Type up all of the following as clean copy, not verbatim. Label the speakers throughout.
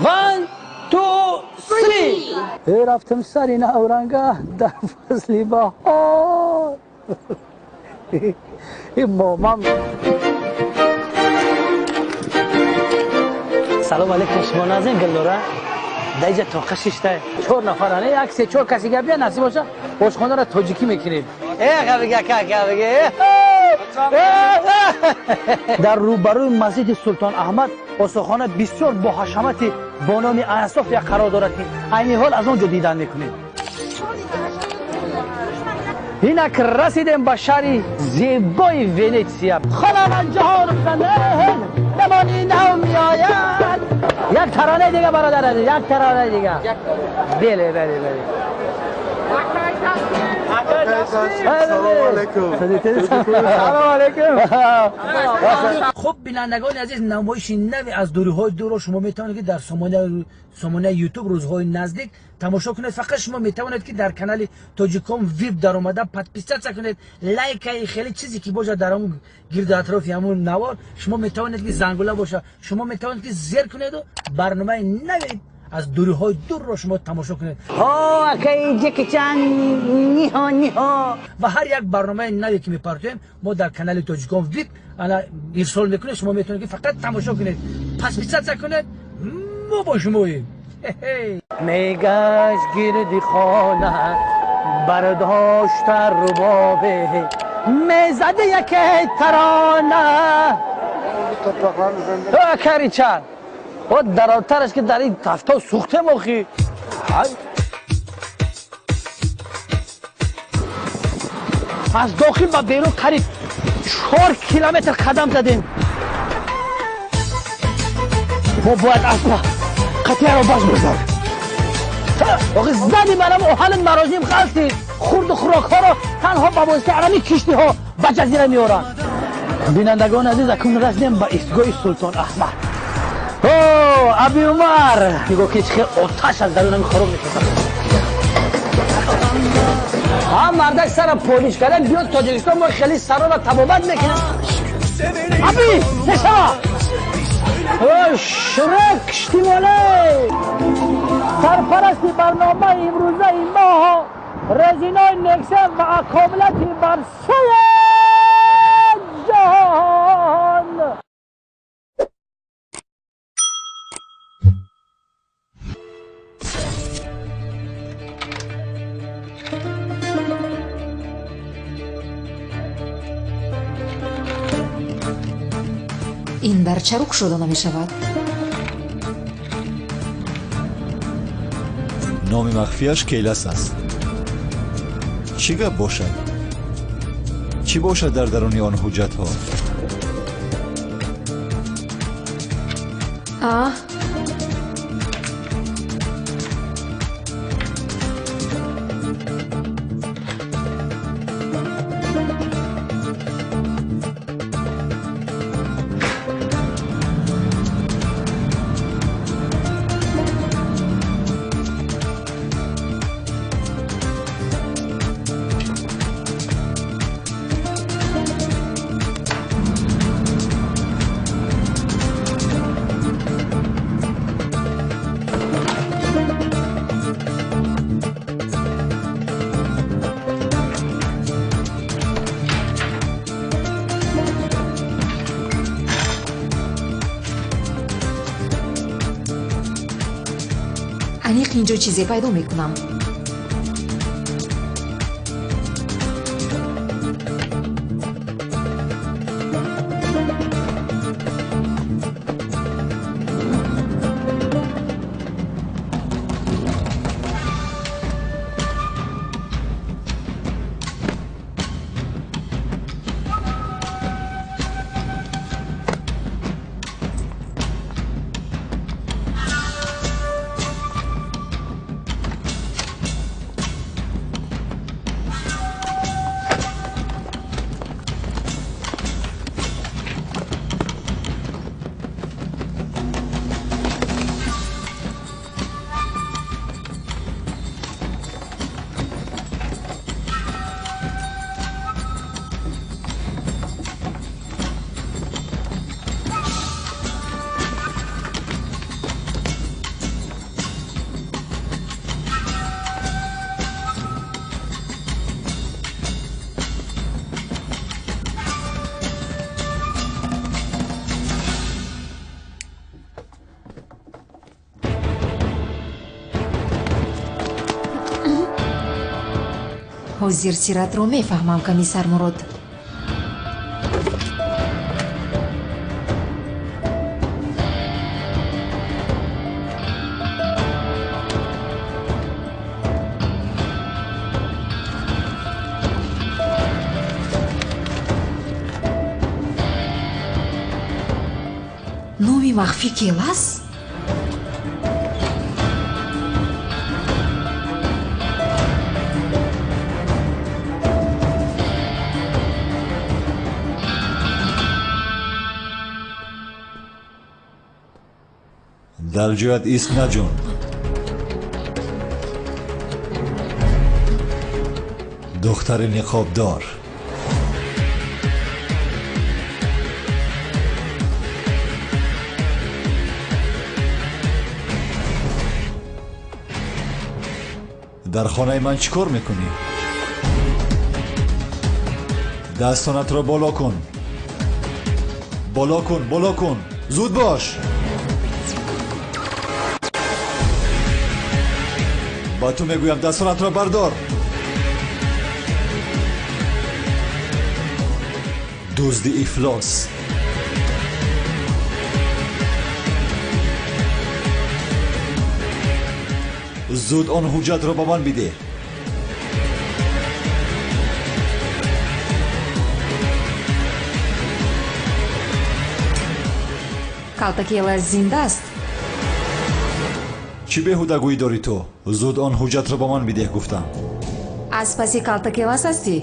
Speaker 1: 1 2 3 رفتم سر این اورنگه در فصلی بهار این مامان. سلام علیکم شما نازنین گلوره در اینجا طاقه ششته 4 نفرانه یک 3 4 کسی که بیا نصیب باشه خوشخانه را تاجیکی میکنیم. بگه که بگه در روبروی مسجد سلطان احمد استخوانه بسیار با حشمت با نام ایاصوف یک قرار دارد که عین حال از اونجا دیدن میکنیم. اینک رسیدیم به شهر زیبای ونیزیا. خلق جهان فنه نمانی نو میآید. یک ترانه دیگه برادر، یک ترانه دیگه. بله بله بله. سلام علیکم. خب بینندگان عزیز، نمایش نوی از دوری‌های دور شما میتونید که در سامانه یوتیوب روزهای نزدیک تماشا کنید. فقط شما میتونید که در کانال تاجیکوم ویب در اومده پادپیست کنید، لایک خیلی چیزی که باشه در اون گرد اطراف همون نوار شما میتونید که زنگوله باشه شما میتونید که زیر کنید و برنامه نوی از دوری‌های دور رو شما تماشا کنید. ها کی جکچان نیها نیها و هر یک برنامه نوی که میپرتیم ما در کانال تاجیکوم ویب انا ارسال میکنه. شما میتونید که فقط تماشا کنید، پس بیشتر کنید. ما با شماییم. میگشت گردی خانه برداشت ربابه میزده یک ترانه کاری چند و در آترش که در این تفتا سوخته مخی. از داخل با بیرون قریب 4 کیلومتر قدم زدیم. ما باید اصلا قطعه رو باز بزار. آقای زدی منم اوحال مرازیم غلطی خورد و خوراک ها رو تنها با واسطه عرمی کشتی ها به جزیره میارن. بینندگان عزیز اکنون رسیدیم به ایستگاه سلطان احمد. ابی عمر میگو که چه آتش از درونم خراب میشه. مردک سر پولیش کردن بیاد تاجیکستان ما خیلی سرا را تبابت میکنه. ابی نشما شرک شتیماله سرپرستی برنامه امروزه این ما رزینای نکسن و اکاملتی برسای جهان.
Speaker 2: این در چه رخ شده نمی شود؟
Speaker 3: نام مخفیش کیلس است. چی گپ باشد؟ چی باشد در درون آن حجت ها؟
Speaker 2: انیق اینجا چیزی پیدا میکنم. ҳозир сиратро мефаҳмам, комиссар Мурод. номи махфӣ келас?
Speaker 3: дар ҷоят ист наҷун. духтари ниқобдор. дар хонаи ман чӣ кор мекунӣ? дастонатро боло кун. боло кун, боло кун. зуд бош. ба ту мегӯям дастонатро бардор. дузди ифлос. зуд он ҳуҷҷатро ба ман бидеҳ.
Speaker 2: калтакиелаш зинда аст?
Speaker 3: чӣ беҳудагӯӣ дорӣ ту? зуд он ҳуҷҷатро ба ман бидеҳ гуфтам.
Speaker 2: аз паси калтакиелас ҳастӣ?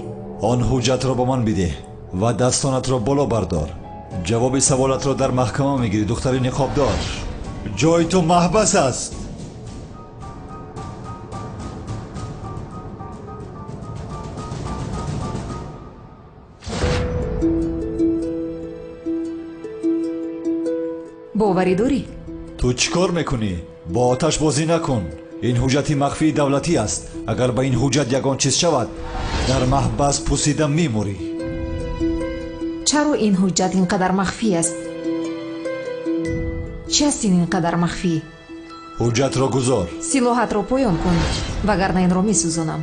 Speaker 3: он ҳуҷҷатро ба ман бидеҳ ва дастонатро боло бардор. ҷавоби саволатро дар маҳкама мегирӣ, духтари ниқобдор. ҷои ту маҳбас аст.
Speaker 2: боварӣ дорӣ?
Speaker 3: ту чӣ кор мекунӣ? бо оташбозӣ накун. ин ҳуҷҷати махфии давлатӣ аст. агар ба ин ҳуҷҷат ягон чиз шавад, дар маҳбас пусида мемурӣ.
Speaker 2: чаро ин ҳуҷҷат ин қадар махфӣ аст? чӣ аст ин қадар махфӣ?
Speaker 3: ҳуҷҷатро гузор.
Speaker 2: силоҳатро поён кун, вагарна инро месӯзонам.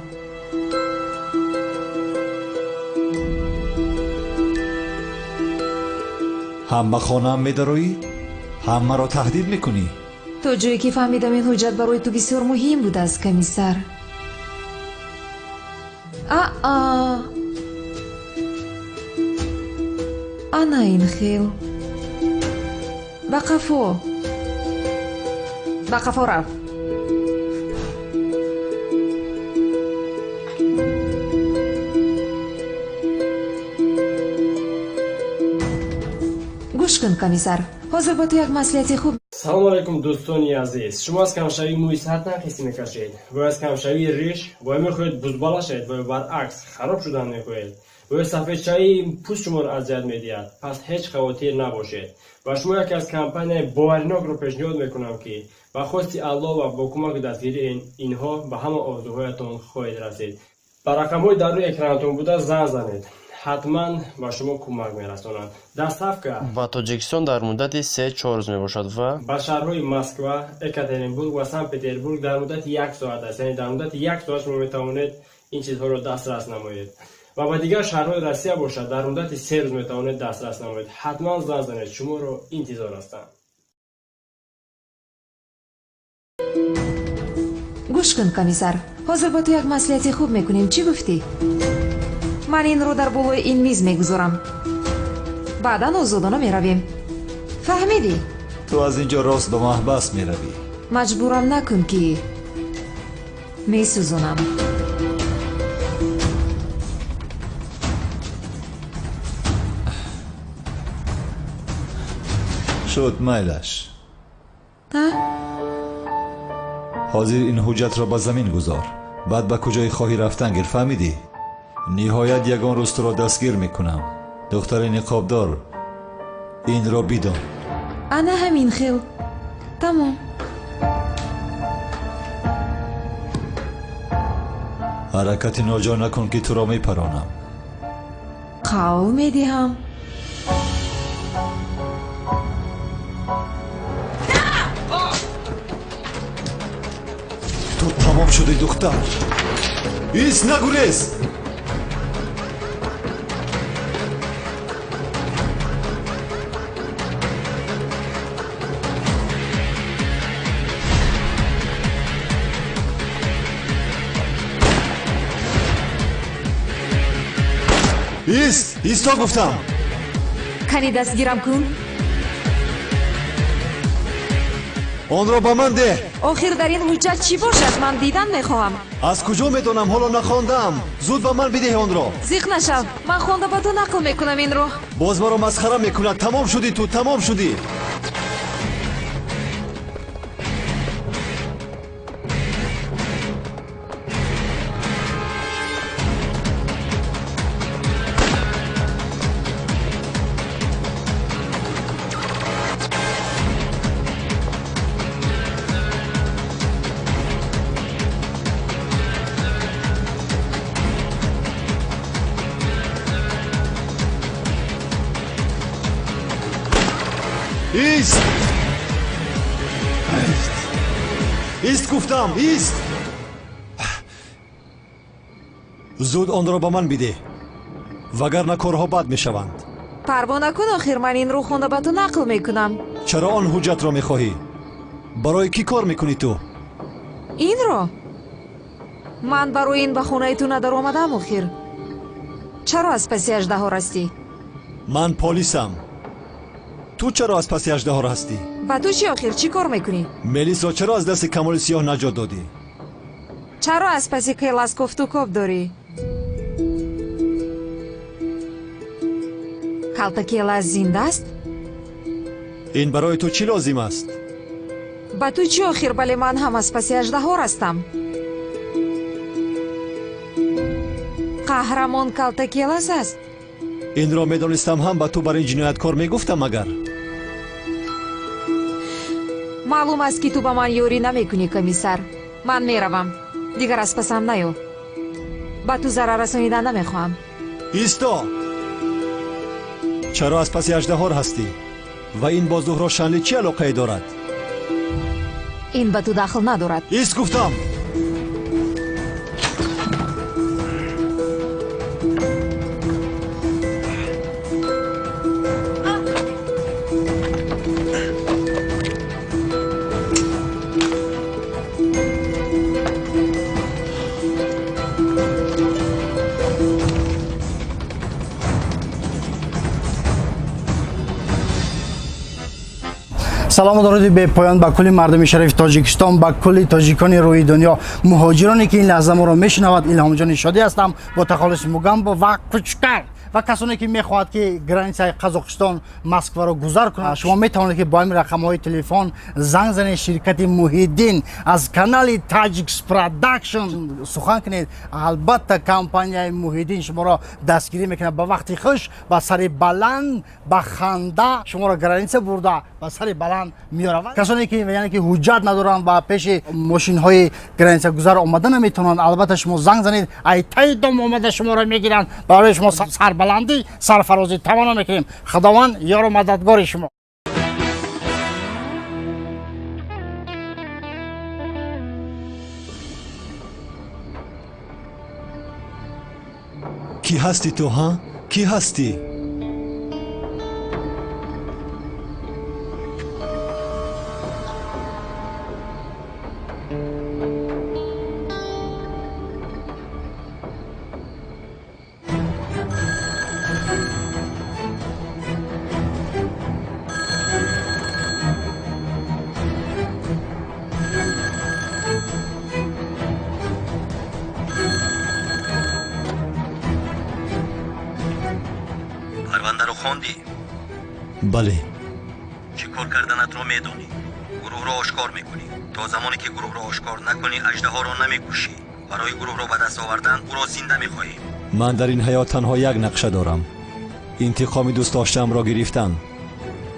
Speaker 3: ҳам ба хонаам медароӣ? ҳамаро таҳдид мекунӣ?
Speaker 2: то ҷое ки фаҳмидам ин ҳуҷҷат барои ту бисёр муҳим будааст, комиссар. ана ин хел. ба қафо рав. гӯш кун, комиссар, ҳозир ба ту як маслиҳати хуб.
Speaker 4: салому алайкум дӯстони азиз. шумо аз камшавии мӯи сартан қисӣ мекашед ва аз камшавии риш вой мехоҳед бузбала шавед ва баръакс хароб шудан мехоҳед ва сафедшавии пӯст шуморо азият медиҳад. пас ҳеҷ хавотир набошед. ва шумо яке аз компанияи боваринокро пешниҳод мекунам ки ба хости аллоҳ ва бо кӯмаки дастгирии инҳо ба ҳама орзуҳоятон хоҳед расид. ба рақамҳои дар рӯи экранатон буда зан занед. ҳатман ба шумо кӯмак мерасонанд. доставка
Speaker 5: ба тоҷикистон дар муддати 3-4 рӯз мебошад ва
Speaker 4: ба шаҳрҳои Москва, Екатеринбург ва Санкт-Петербург дар муддати 1 соат аст. яъне дар муддати 1 соат шумо метавонед ин чизҳоро дастрас намоед. ва ба дигар шаҳрҳои Россия бошад, дар муддати 3 рӯз метавонед дастрас намоед. ҳатман зан занед, шуморо интизор ҳастам.
Speaker 2: гӯш кун, комиссар, ҳозир ба ту як маслиҳати хуб мекунем. чӣ гуфтӣ? ман инро дар болои ин миз мегузорам. баъдан озодона меравем. фаҳмидӣ?
Speaker 3: ту аз ин ҷо рост ба маҳбас меравӣ.
Speaker 2: маҷбурам накун ки месӯзонам.
Speaker 3: шуд майлаш. ҳозир ин ҳуҷҷатро ба замин гузор. баъд ба куҷои хоҳӣ рафтан гир, фаҳмидӣ? ниҳоят ягон рӯз туро дастгир мекунам. духтари ниқобдор, инро бидон.
Speaker 2: ана ҳамин хел. тамом.
Speaker 3: ҳаракати ноҷо накун ки туро мепаронам.
Speaker 2: қавл медиҳам.
Speaker 3: ту тамом шудӣ духтар. ист, нагурез! ایستا گفتم.
Speaker 2: کمی دستگیرم کن.
Speaker 3: آن را با من ده.
Speaker 2: آخر در این حجت چی باشد؟ من دیدن میخواهم.
Speaker 3: از کجا میدونم؟ حالا نخواندم. زود با من بده آن را.
Speaker 2: زیخ نشو. من خونده با تو نقل میکنم این رو.
Speaker 3: باز مرا مسخره میکند. تمام شدی تو، تمام شدی. ایست گفتم، ایست. زود آن را با من بده وگرنه کارها بد میشوند.
Speaker 2: پروانه کن. آخر من این رو خونده با تو نقل میکنم.
Speaker 3: چرا آن حجت را میخواهی؟ برای کی کار میکنی تو؟
Speaker 2: این رو من برای این به خونه تو ندار آمدم. آخر چرا از پسی 18 ها رستی؟
Speaker 3: من پلیسم. تو چرا از پسی 18 ها هستی؟
Speaker 2: با تو چی آخر؟ چی کار میکنی؟
Speaker 3: ملیس را چرا از دست کمال سیاه نجات دادی؟
Speaker 2: چرا از پسی کلاسکوف تو کب داری؟ کلتکیلا زنده است؟
Speaker 3: این برای تو چی لازم است؟
Speaker 2: با تو چی آخر؟ بله من هم از پسی 18 ها رستم. قهرمان کلتکیلاس است.
Speaker 3: این را میدانستم هم با تو برای جنایتکار میگفتم. مگر
Speaker 2: معلوم است که تو با من یوری نمیکنی کمیسر. من میروم. دیگر از پسم نیو. با تو ضرر رسانیدن نمیخواهم.
Speaker 3: ایستا. چرا از پسی 18 ها هستی؟ و این با زهرا شنلی چی علاقه دارد؟
Speaker 2: این به تو دخل ندارد.
Speaker 3: ایست گفتم.
Speaker 6: سلام و درود به پایان به کل مردم شریف تاجیکستان، به کل تاجیکان روی دنیا، مهاجرانی که این لحظه ما را میشنوند. الهام جان شادی هستم با تخلص موگامبو و کوچکر و کسانی که میخواهد که گرانسای قزاقستان مسکو را گذر کنند. شما میتوانید که با این رقم های تلفن زنگ زنید. شرکت محیدین از کانال تاجیکس پروداکشن سخن کنید. البته کمپانی محیدین شما را دستگیری میکنه با وقتی خوش، با سر بلند، با خنده شما را گرانسه برده با سر بلند میارند. کسانی که یعنی که حجت ندارن و پیش ماشین های گرانسه گذر آمده نمیتونن، البته شما زنگ زنید. ای تایدم آمده شما را میگیرن. برای شما سر بلندی سرفرازی تمام میکنیم. خداوند یار و مددگار شما.
Speaker 3: کی هستی تو ها؟ کی هستی؟
Speaker 7: پرونده رو خوندی؟
Speaker 3: بله.
Speaker 7: چی کار کردنت رو میدونی؟ گروه رو آشکار میکنی. تا زمانی که گروه رو آشکار نکنی اژدها رو نمیکشی. برای گروه رو به دست آوردن او را زنده میخواهی.
Speaker 3: من در این حیات تنها یک نقشه دارم. انتقام دوست داشتم را گرفتن.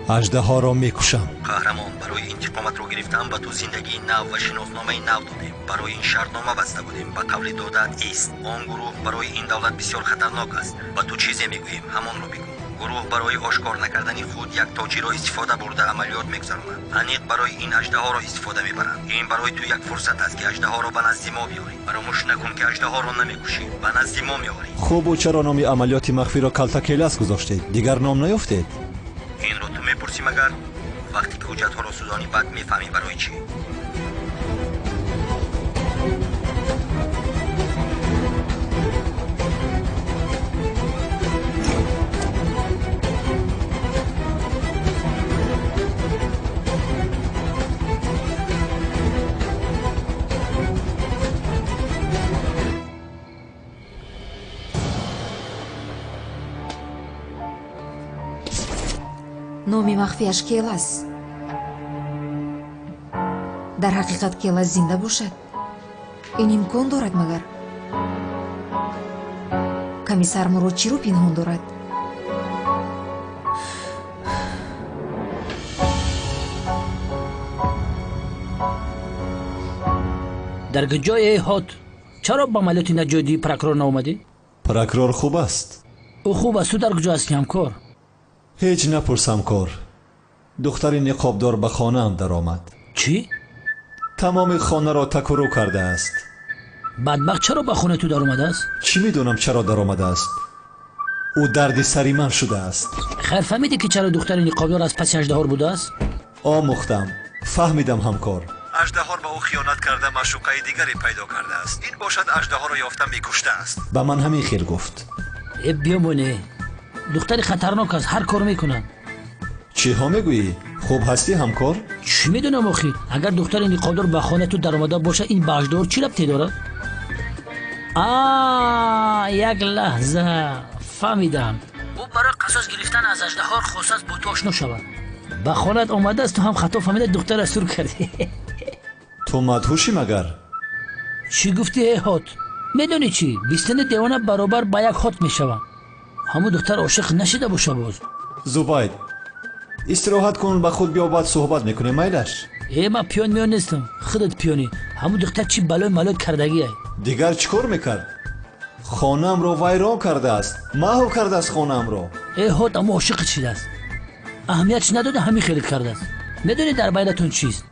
Speaker 3: اژدها را میکشم.
Speaker 7: قهرمان، برای انتقامت رو گرفتن به تو زندگی نو و شناسنامه نو دادیم. برای این شرطنامه بسته بودیم. به قول دادت ایست. آن گروه برای این دولت بسیار خطرناک است. به تو چیزی میگوییم، همان رو بگو. گروه برای آشکار نکردن خود یک تاجر را استفاده برده عملیات میگذراند. انیق برای این اژدها را استفاده میبرند. این برای تو یک فرصت است که اژدها را به نزد ما بیاری. فراموش نکن که اژدها را نمیکشی، به نزد ما میاری.
Speaker 3: خوب و چرا نام عملیات مخفی را کلتکیلاس گذاشتید؟ دیگر نام نیافتید؟
Speaker 7: این رو تو میپرسی مگر؟ وقتی که حجت ها را سوزانی بعد میفهمی برای چی.
Speaker 2: номи махфиаш келас. дар ҳақиқат келас зинда бошад? ин имкон дорад магар? комиссар мурод чиро пинҳон дорад?
Speaker 1: дар ҷои ҳот чаро ба амалиёти наҷодӣ прокурор наомадӣ?
Speaker 3: прокурор хуб аст.
Speaker 1: ӯ хуб аст. ӯ дар куҷо ҳасти ҳамкор?
Speaker 3: ҳеҷ напурс ҳамкор. духтари ниқобдор ба хонаам даромад.
Speaker 1: чӣ?
Speaker 3: тамоми хонаро такуру кардааст.
Speaker 1: бадбахт чаро ба хонаи ту даромадааст?
Speaker 3: чӣ медонам чаро даромадааст? ӯ дарди сари ман шудааст.
Speaker 1: хайр фаҳмидӣ ки чаро духтари ниқобдор аз паси аждаҳор будааст?
Speaker 3: омӯхтам, фаҳмидам ҳамкор. аждаҳор ба ӯ хиёнат карда маъшуқаи дигаре пайдо кардааст. ин бошад аждаҳоро ёфта мекуштааст. ба ман ҳамин хел гуфт.
Speaker 1: биёмоне, духтари хатарнок аст, ҳар кор мекунад.
Speaker 3: чиҳо мегӯӣ? хуб ҳастӣ ҳамкор?
Speaker 1: чӣ медонам охир? агар духтари ниқобдор ба хонаи ту даромада боша, ин ба аждаҳор чӣ рабте дорад? як лаҳза фаҳмидам. ӯ барои қасос гирифтан аз аждаҳор хостааст бо ту ошно шавад. ба хонаат омадааст, ту ҳам хато фаҳмида духтара сур кардӣ.
Speaker 3: ту мадҳушӣ магар?
Speaker 1: чӣ гуфтӣ ҳот? медонӣ чӣ? бистани девона баробар ба як ҳот мешавад. ҳамун духтар ошиқ нашида боша боз.
Speaker 3: зубайд, истироҳат кун, ба худ биё, баъд суҳбат мекунем, майлаш?
Speaker 1: ман пиён миён нестам, худат пиёнӣ. ҳамун духтар чӣ балои малой кардагиай?
Speaker 3: дигар чӣ кор мекард? хонаамро вайрон кардааст, маҳв кардааст хонаамро.
Speaker 1: ҳот, аммо ошиқит шидааст. аҳамиятш надода ҳамин хелит кардааст. медонӣ дар байнатон чист?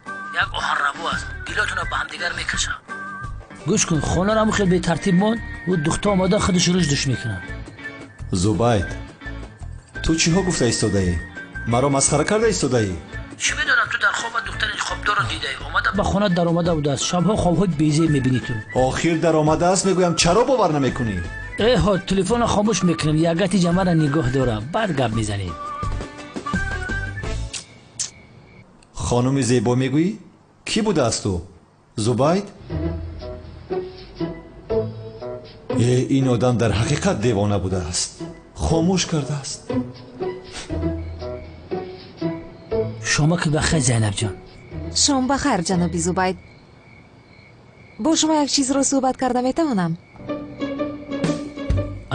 Speaker 1: як оҳанраву аст, дилотонро ба ҳамдигар мекашад. гӯш кун, хонаро ҳамун хел бетартиб мон, ӯ духта омада худаш рӯждуш мекунад.
Speaker 3: зубайд, ту чиҳо гуфта истодаӣ? маро масхара карда истодаӣ?
Speaker 1: чӣ медонам, ту дар хоба духтари ниқобдорро дидаӣ, омада ба хона даромада будааст. шабҳо хобҳои безе мебинӣ ту.
Speaker 3: охир даромадааст мегӯям, чаро бовар намекунӣ?
Speaker 1: ҳот, телефонро хомӯш мекунем, ягати ҷамаро нигоҳ дорам, баъд гап мезанем.
Speaker 3: хонуми зебо мегӯӣ? кӣ будааст ӯ? зубайд? ин одам дар ҳақиқат девона будааст. хомӯш кардааст.
Speaker 1: шома ки бахайр зайнабҷон.
Speaker 2: шом бахайр ҷаноби зубайд. бо шумо як чизро суҳбат карда метавонам?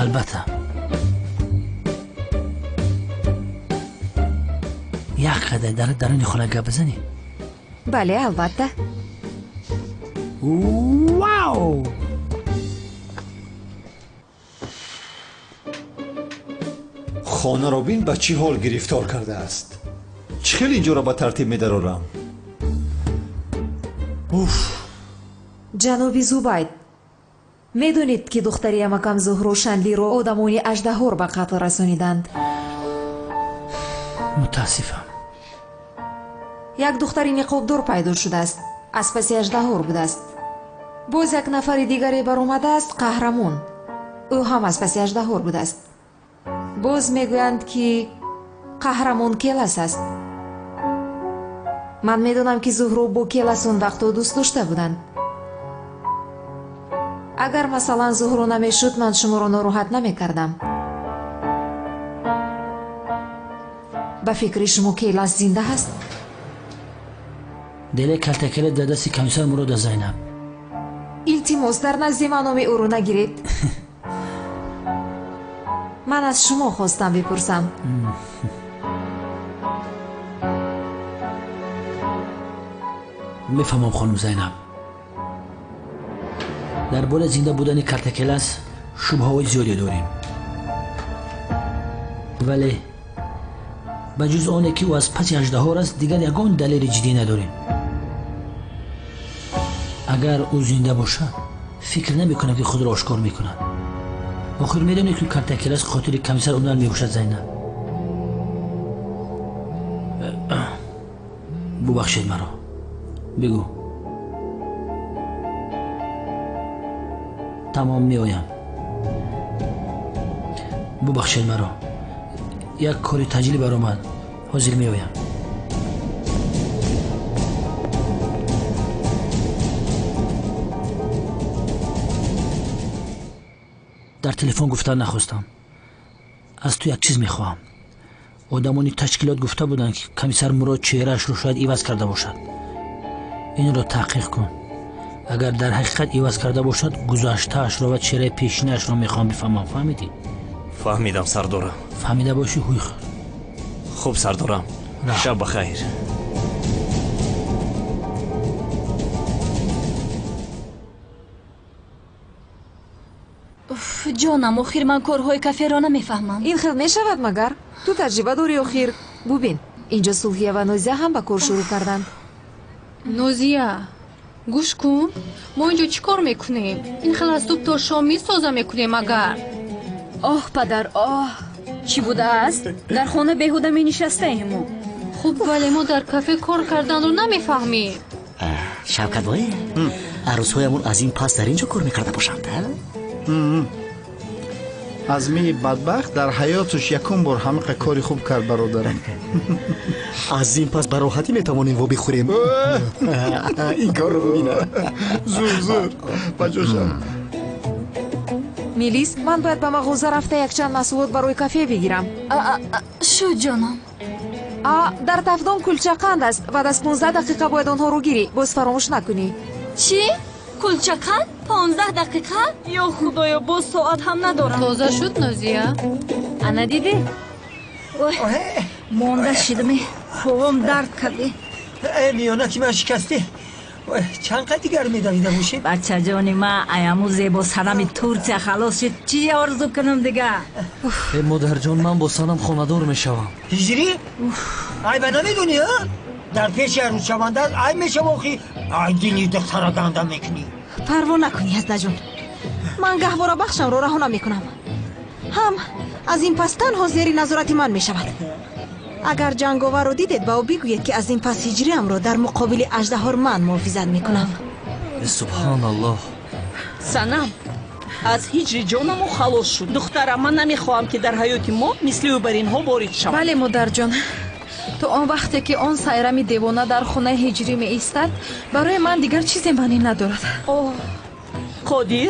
Speaker 1: албатта. як қадар дар даруни хона гап бизанем?
Speaker 2: бале, албатта.
Speaker 1: вау!
Speaker 3: хонаро бин ба чӣ ҳол гирифтор кардааст. чӣ хел инҷоро ба тартиб медарорам?
Speaker 2: ҷаноби зубайд, медонед ки духтари амакам зуҳро шанлиро одамони аждаҳор ба қатл расониданд.
Speaker 1: мутаассифам.
Speaker 2: як духтари ниқобдор пайдо шудааст, аз паси аждаҳор будааст. боз як нафари дигаре баромадааст, қаҳрамон. ӯ ҳам аз паси аждаҳор будааст. боз мегӯянд ки қаҳрамон келас аст. ман медонам ки зуҳро бо келас он вақтҳо дӯст дошта буданд. агар масалан зуҳро намешуд, ман шуморо нороҳат намекардам. ба фикри шумо келас зинда ҳаст?
Speaker 1: деле калтакеле дар дасти комиссар мурода зайнаб.
Speaker 2: илтимос, дар назди ман номи ӯро нагиред. ман аз шумо хостам бипурсам.
Speaker 1: мефаҳмам хонум зайнаб. дар бораи зинда будани картакелас шубҳаҳои зиёде дорем. вале ба ҷуз оне ки ӯ аз паси аждаҳор аст, дигар ягон далели ҷиддӣ надорем. агар ӯ зинда бошад, фикр намекунам ки худро ошкор мекунад. охир медонед ки картакелас қотили комиссар унал мебошад. зайнаб, бубахшед маро. бигӯ. тамом меоям. бубахшед маро. як кори таҷилӣ баромад. ҳозир меоям. дар телефон гуфтан нахостам. аз ту як чиз мехоҳам. آدمانی تشکیلات گفته بودند که کمیسر مراد چهرهش رو شاید عوض کرده باشد. این را تحقیق کن. اگر در حقیقت عوض کرده باشد گذشته‌اش را و چهره پیشینش را میخوام بفهمم. فهمیدی؟
Speaker 8: فهمیدم سردارم.
Speaker 1: فهمیده باشی خوی خود.
Speaker 8: خوب سردارم. شب بخیر.
Speaker 9: جانم آخر من کارهای کافه را نمیفهمم.
Speaker 2: این خیلی میشود مگر؟ تو تجربه داری آخر؟ ببین اینجا سلحیه و نازیه هم به کار شروع کردن.
Speaker 9: نازیه گوش کن، ما اینجا چی کار میکنیم؟ این خیلی از صبح تا شام میسازه میکنیم اگر. آه پدر آه، چی بوده است؟ در خانه بیهوده می نشسته ایمو. خب ولی ما در کافه کار کردن رو نمیفهمیم.
Speaker 10: شوکت بایی عروسهایمون از این پس در اینجا کار میکرده باشند.
Speaker 6: азми бадбахт дар ҳаёташ якум бор ҳамақа кори хуб кард бародарам.
Speaker 10: аз ин пас ба роҳатӣ метавонем во бихӯрем. ин корро бибина.
Speaker 6: зур баҷошам.
Speaker 2: милис ман бояд ба мағоза рафта якчанд маҳсулот барои кафе бигирам.
Speaker 9: шо ҷонам?
Speaker 2: дар тафдон кулчақанд аст. баъд аз 15 дақиқа бояд онҳоро гирӣ. боз фаромӯш накунӣ.
Speaker 9: چی؟ کلچکان 15 دقیقه؟ یا خدایا باز ساعت هم ندارم. تازه شد نازیه؟ انا دیدی؟
Speaker 11: مونده شدمی خوام درد کردی. میانه که من شکستی چند قد دیگر میدویده باشیم؟ بچه جانی من ایامو زیبا سنمی تورتیا خلاص شد. چی آرزو کنم دیگه؟
Speaker 8: مادر جان من با سنم خاندار میشوم.
Speaker 11: هجری؟ ای به نمیدونی ها؟ در پیش روز شونده ای میشم آخی ای دینی دختر گنده میکنی.
Speaker 2: پروا نکنی از نجون. من گهواره بخشم رو رها نمیکنم. هم از این پس تنها زیر نظارت من میشود. اگر جنگاور رو دیدید با او بگویید که از این پس هجری هم رو در مقابل اژدها من محافظت میکنم.
Speaker 8: سبحان الله.
Speaker 12: سنم از هجری جانمو خلاص شد. دخترم من نمیخواهم که در حیات ما مثل او بر اینها وارد شود.
Speaker 9: بله مادر جان. تو آن وقتی که آن سایرمی دیوانه در خانه هجری می ایستد برای من دیگر چیزی معنی ندارد.
Speaker 12: اوه قادر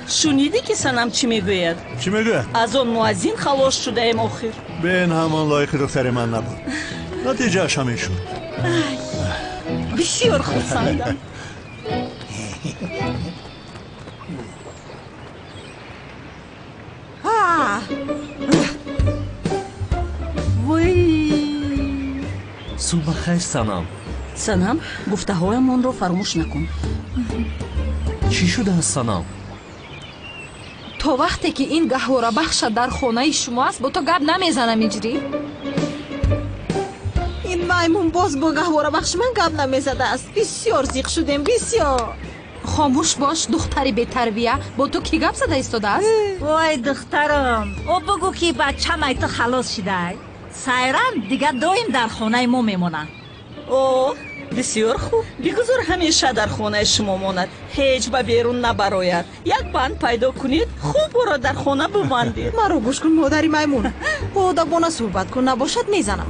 Speaker 12: شنیدی که سنم چی میگوید؟
Speaker 13: چی میگوید؟
Speaker 12: از آن مؤذن خلاص شده ایم آخر.
Speaker 13: بین همان لایق دختر من نبود. نتیجه اش همین شد.
Speaker 12: بسیار خرسندم.
Speaker 8: صبح خیر سنم.
Speaker 12: سنم گفته هایمان رو فراموش نکن.
Speaker 8: چی شده است سنم؟
Speaker 9: تا وقتی که این گهواره بخش در خانه شما است با تو گپ نمیزنم هجری؟
Speaker 2: این میمون باز با گهواره بخش من گپ نمیزده است. بسیار زیق شدیم بسیار.
Speaker 9: خاموش باش دختری بی تربیه. با تو کی گپ زده ایستاده است؟
Speaker 11: وای دخترم او بگو که بچه مای تو خلاص شده. سایران دیگه دایم در خانه ما میمونن.
Speaker 12: اوه بسیار خوب. بگذار همیشه در خانه شما ماند. هیچ به بیرون نبراید. یک بند پیدا کنید خوب او را در خانه ببندید.
Speaker 2: مرا گوش کن مادری میمون. با ادبانه صحبت کن نباشد میزنم.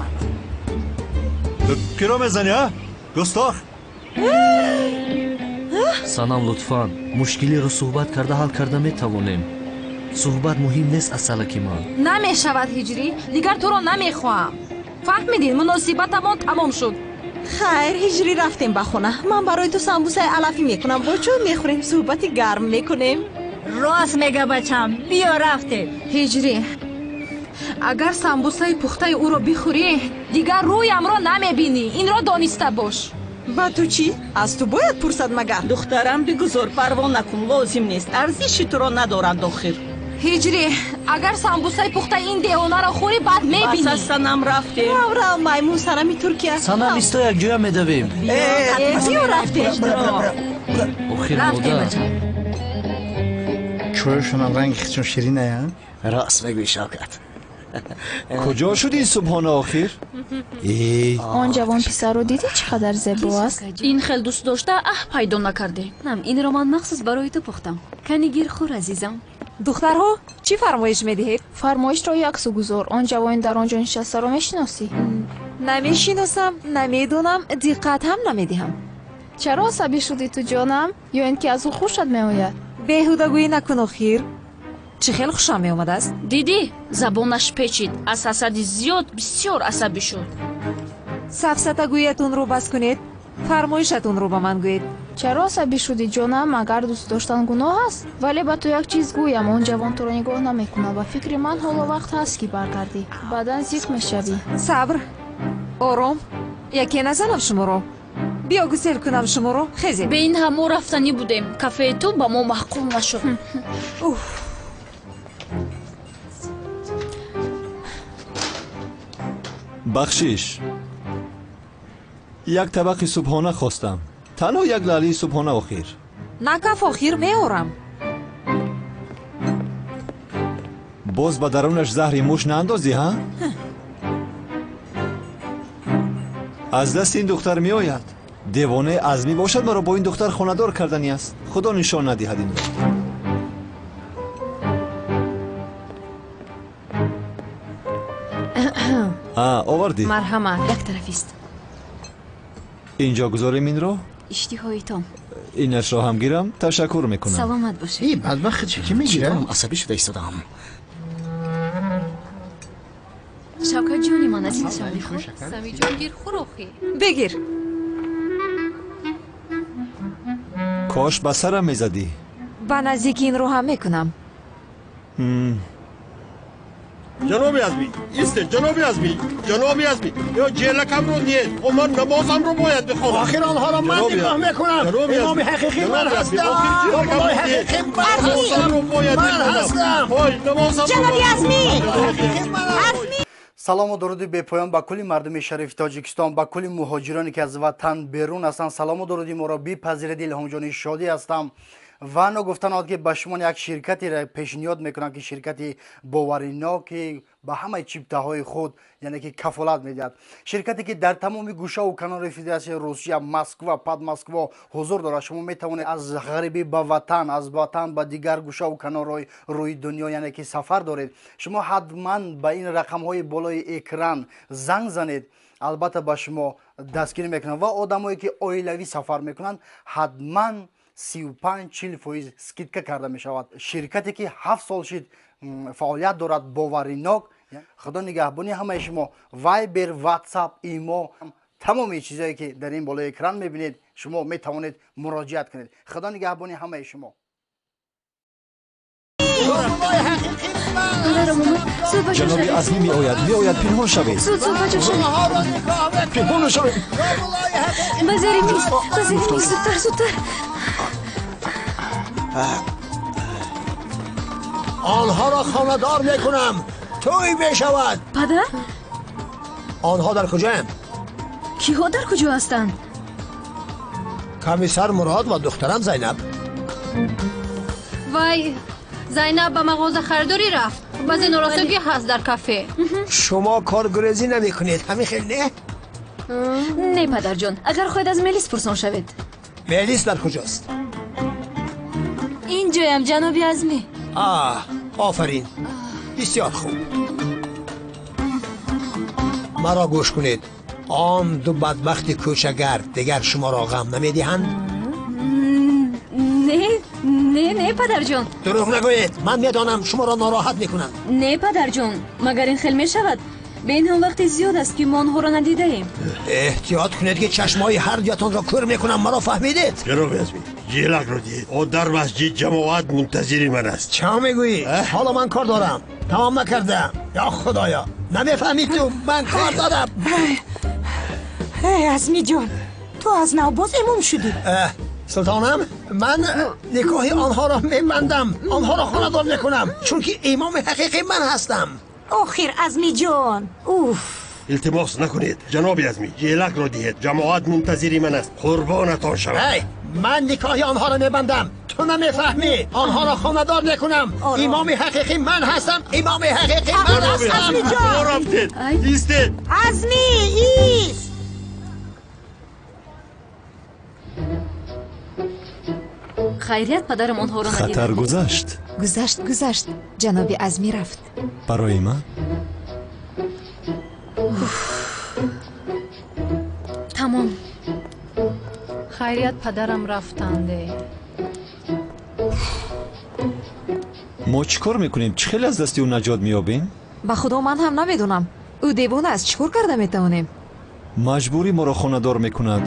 Speaker 13: کی را میزنی ها؟ گستاخ.
Speaker 8: سنم لطفاً مشکلی رو صحبت کرده حل کرده میتوانیم. صحبت مهم نیست از سلکی من.
Speaker 9: نمیشود هجری. دیگر تو را نمیخواهم. فهمیدین مناسبتمان تمام شد.
Speaker 2: خیر هجری رفتیم به خونه. من برای تو سمبوسه علفی میکنم. با چون میخوریم صحبت گرم میکنیم.
Speaker 11: راست میگه بچم بیا رفتیم.
Speaker 9: هجری اگر سمبوسه پخته او را بخوری دیگر رویم را نمیبینی. این را دانسته باش.
Speaker 2: با تو چی؟ از تو باید پرسد مگر؟
Speaker 12: دخترم بگذار پروا نکن. لازم نیست. ارزشی تو را ندارند آخر.
Speaker 9: هجری اگر سمبوسه پخته این دیوانه را خوری بعد میبینی.
Speaker 12: بس سنم رفتیم.
Speaker 2: را میمون سنمی ترکیه.
Speaker 8: سنم ایستا یک جای میدویم.
Speaker 2: بیا رفتیم.
Speaker 8: آخر مادر
Speaker 6: چویشون رنگ خیچون شیرینه ها؟
Speaker 10: راست میگوی شوکت.
Speaker 3: کجا شد این صبحانه آخر؟
Speaker 14: آن جوان پسر رو دیدی چقدر زیبا است؟
Speaker 9: این خیلی دوست داشته پیدا نکرده.
Speaker 15: نم این رو من مخصوص برای تو پختم. کنی گیر خور عزیزم.
Speaker 2: دخترها چی فرمایش میدهید؟
Speaker 14: فرمایش رو یک سو گذار. آن جوان در آنجا نشسته رو میشناسی؟
Speaker 2: نمیشناسم، نمیدونم، دقت هم نمیدهم.
Speaker 14: چرا عصبی شدی تو جانم؟ یا اینکه از او خوشت میآید؟
Speaker 2: بیهوده گویی نکن آخر. чӣ хел хушам меомадааст?
Speaker 9: дидӣ забонаш печид аз ҳасади зиёд бисёр асабӣ шуд.
Speaker 2: сафсатагӯиятунро бас кунед, фармоишатунро ба ман гӯед.
Speaker 14: чаро асабӣ шудӣ ҷонам? магар дӯст доштан гуноҳ аст? вале ба ту як чиз гӯям, он ҷавон туро нигоҳ намекунад. ба фикри ман ҳоло вақт ҳаст ки баргардӣ, баъдан зик мешавӣ.
Speaker 2: сабр, ором, яке назанам шуморо. биё гусел кунам шуморо. хезед.
Speaker 9: به این ҳамо рафтанӣ будем, кафеи ту ба мо маҳкум нашуд.
Speaker 3: бахшиш, як табақи субҳона хостам. танҳо як лаълии субҳона охир.
Speaker 2: на каф охир меорам.
Speaker 3: боз ба дарунаш заҳри муш наандозӣ, ҳа? аз дасти ин духтар меояд. девонаи азмӣ бошад маро бо ин духтар хонадор кардани аст. худо нишон надиҳад инро. овардӣ?
Speaker 15: марҳамат, як тарафист.
Speaker 3: инҷо гузорем инро?
Speaker 15: иштиҳоитон.
Speaker 3: инашро ҳам гирам. ташаккур мекунам.
Speaker 15: саломат бошед.
Speaker 6: бадбахт чӣ мегирам?
Speaker 10: асабӣ шуда истодам.
Speaker 15: шавкат ҷони ман азизам бихӯр. самиҷон гир хӯрохӣ.
Speaker 2: бигир.
Speaker 3: кош ба сарам мезадӣ.
Speaker 2: ба наздики инро ҳам мекунам.
Speaker 13: ҷаноби азмӣ, истед, ҷаноби азмӣ, ҷаноби азмӣ. ё ҷелакамро диед. о ман намозамро бояд бихонам.
Speaker 6: охир онҳоро ман нигоҳ мекунам. имоми ҳақиқӣ ман ҳастам. имоми ҳақиқӣ ман ҳастам.
Speaker 11: ҷаноби азмӣ!
Speaker 6: салому дуруди бепоён ба кулли мардуми шарифи тоҷикистон, ба кулли муҳоҷироне ки аз ватан берун ҳастанд. салому дуруди моро бипазиред. илҳомҷони шодӣ ҳастам ва нагуфтанот ки ба шумо як ширкатиро пешниҳод мекунам ки ширкати боваринок ки ба ҳамаи чиптаҳои худ яъне ки кафолат медиҳад. ширкате ки дар тамоми гӯшаву канори федератсияи русия, москва, подмоскво ҳузур дорад. шумо метавонед аз ғарибӣ ба ватан, аз ватан ба дигар гӯшаву канорҳои рӯи дунё яъне ки сафар доред. шумо ҳатман ба ин рақамҳои болои экран занг занед. албатта ба шумо дастгирӣ мекунанд ва одамое ки оилавӣ сафар мекунанд ҳатман 35-40% скидка карда мешавад. ширкате ки 7 сол шид фаъолият дорад, боваринок. худо нигаҳбони ҳамаи шумо. вайбер, ватсап, имо, тамоми чизое ки дар ин болои экран мебинед шумо метавонед муроҷиат кунед. худо нигаҳбони ҳамаи шумо.
Speaker 3: ҷаноби азмӣ меояд пинҳон шавед.
Speaker 6: пинҳон шавед.
Speaker 9: базари миз, зудтар.
Speaker 6: онҳоро хонадор мекунам. тӯй мешавад.
Speaker 9: падар?
Speaker 6: онҳо дар куҷоянд?
Speaker 9: киҳо дар куҷо ҳастанд?
Speaker 6: комиссар мурод ва духтарам зайнаб.
Speaker 9: вай зайнаб ба мағоза харидорӣ рафт. баъзе норасогӣ ҳаст дар кафе.
Speaker 6: шумо коргурезӣ намекунед, ҳамин хел не?
Speaker 9: не падарҷон, агар хоҳед аз мелис пурсон шавед.
Speaker 6: мелис дар куҷост?
Speaker 9: ин ҷоям ҷаноби азмӣ.
Speaker 6: офарин, бисёр хуб. маро гӯш кунед. он ду бадбахти кӯчагар дигар шуморо ғам намедиҳанд?
Speaker 9: не падарҷон.
Speaker 6: дурӯғ нагӯед. ман медонам шуморо нороҳат мекунанд.
Speaker 9: не падарҷон, магар ин хел мешавад. به این هم وقتی زیاد است که ما آنها را ندیده ایم.
Speaker 6: احتیاط کنید که چشمای هر جاتون را کور میکنم. مرا فهمیدید؟
Speaker 13: جناب ازمی جیلک رو دید او در مسجد جماعت منتظر من است.
Speaker 6: چه میگویی؟ حالا من کار دارم. تمام نکردم. یا خدایا نمیفهمید تو من کار دارم.
Speaker 11: ازمی جان تو از نو باز امام شدی.
Speaker 6: سلطانم من نکاح آنها را میبندم. آنها را خانه‌دار میکنم چون که امام حقیقی من هستم.
Speaker 11: آخر ازمی جان
Speaker 13: التماس نکنید جناب ازمی جیلک را دهید جماعت منتظر من است قربانتان شود.
Speaker 6: من نکاح آنها را میبندم تو نمیفهمی. آنها را خانه‌دار میکنم. امام حقیقی من هستم. امام حقیقی من هستم.
Speaker 11: ازمی جان
Speaker 13: رفتید ایستید.
Speaker 11: ازمی ایست.
Speaker 9: خیریت پدرم آنها را ندید.
Speaker 3: خطر گذشت.
Speaker 2: جناب ازمی رفت.
Speaker 3: برای من؟
Speaker 9: تمام.
Speaker 14: خیریت پدرم رفتنده.
Speaker 3: ما چیکار میکنیم؟ چه خیلی از دستی اون نجات میابیم؟
Speaker 2: ба худо ман ҳам намедонам ӯ девона аст чӣ кор карда метавонем
Speaker 3: مجبوری ما را خانه‌دار میکند.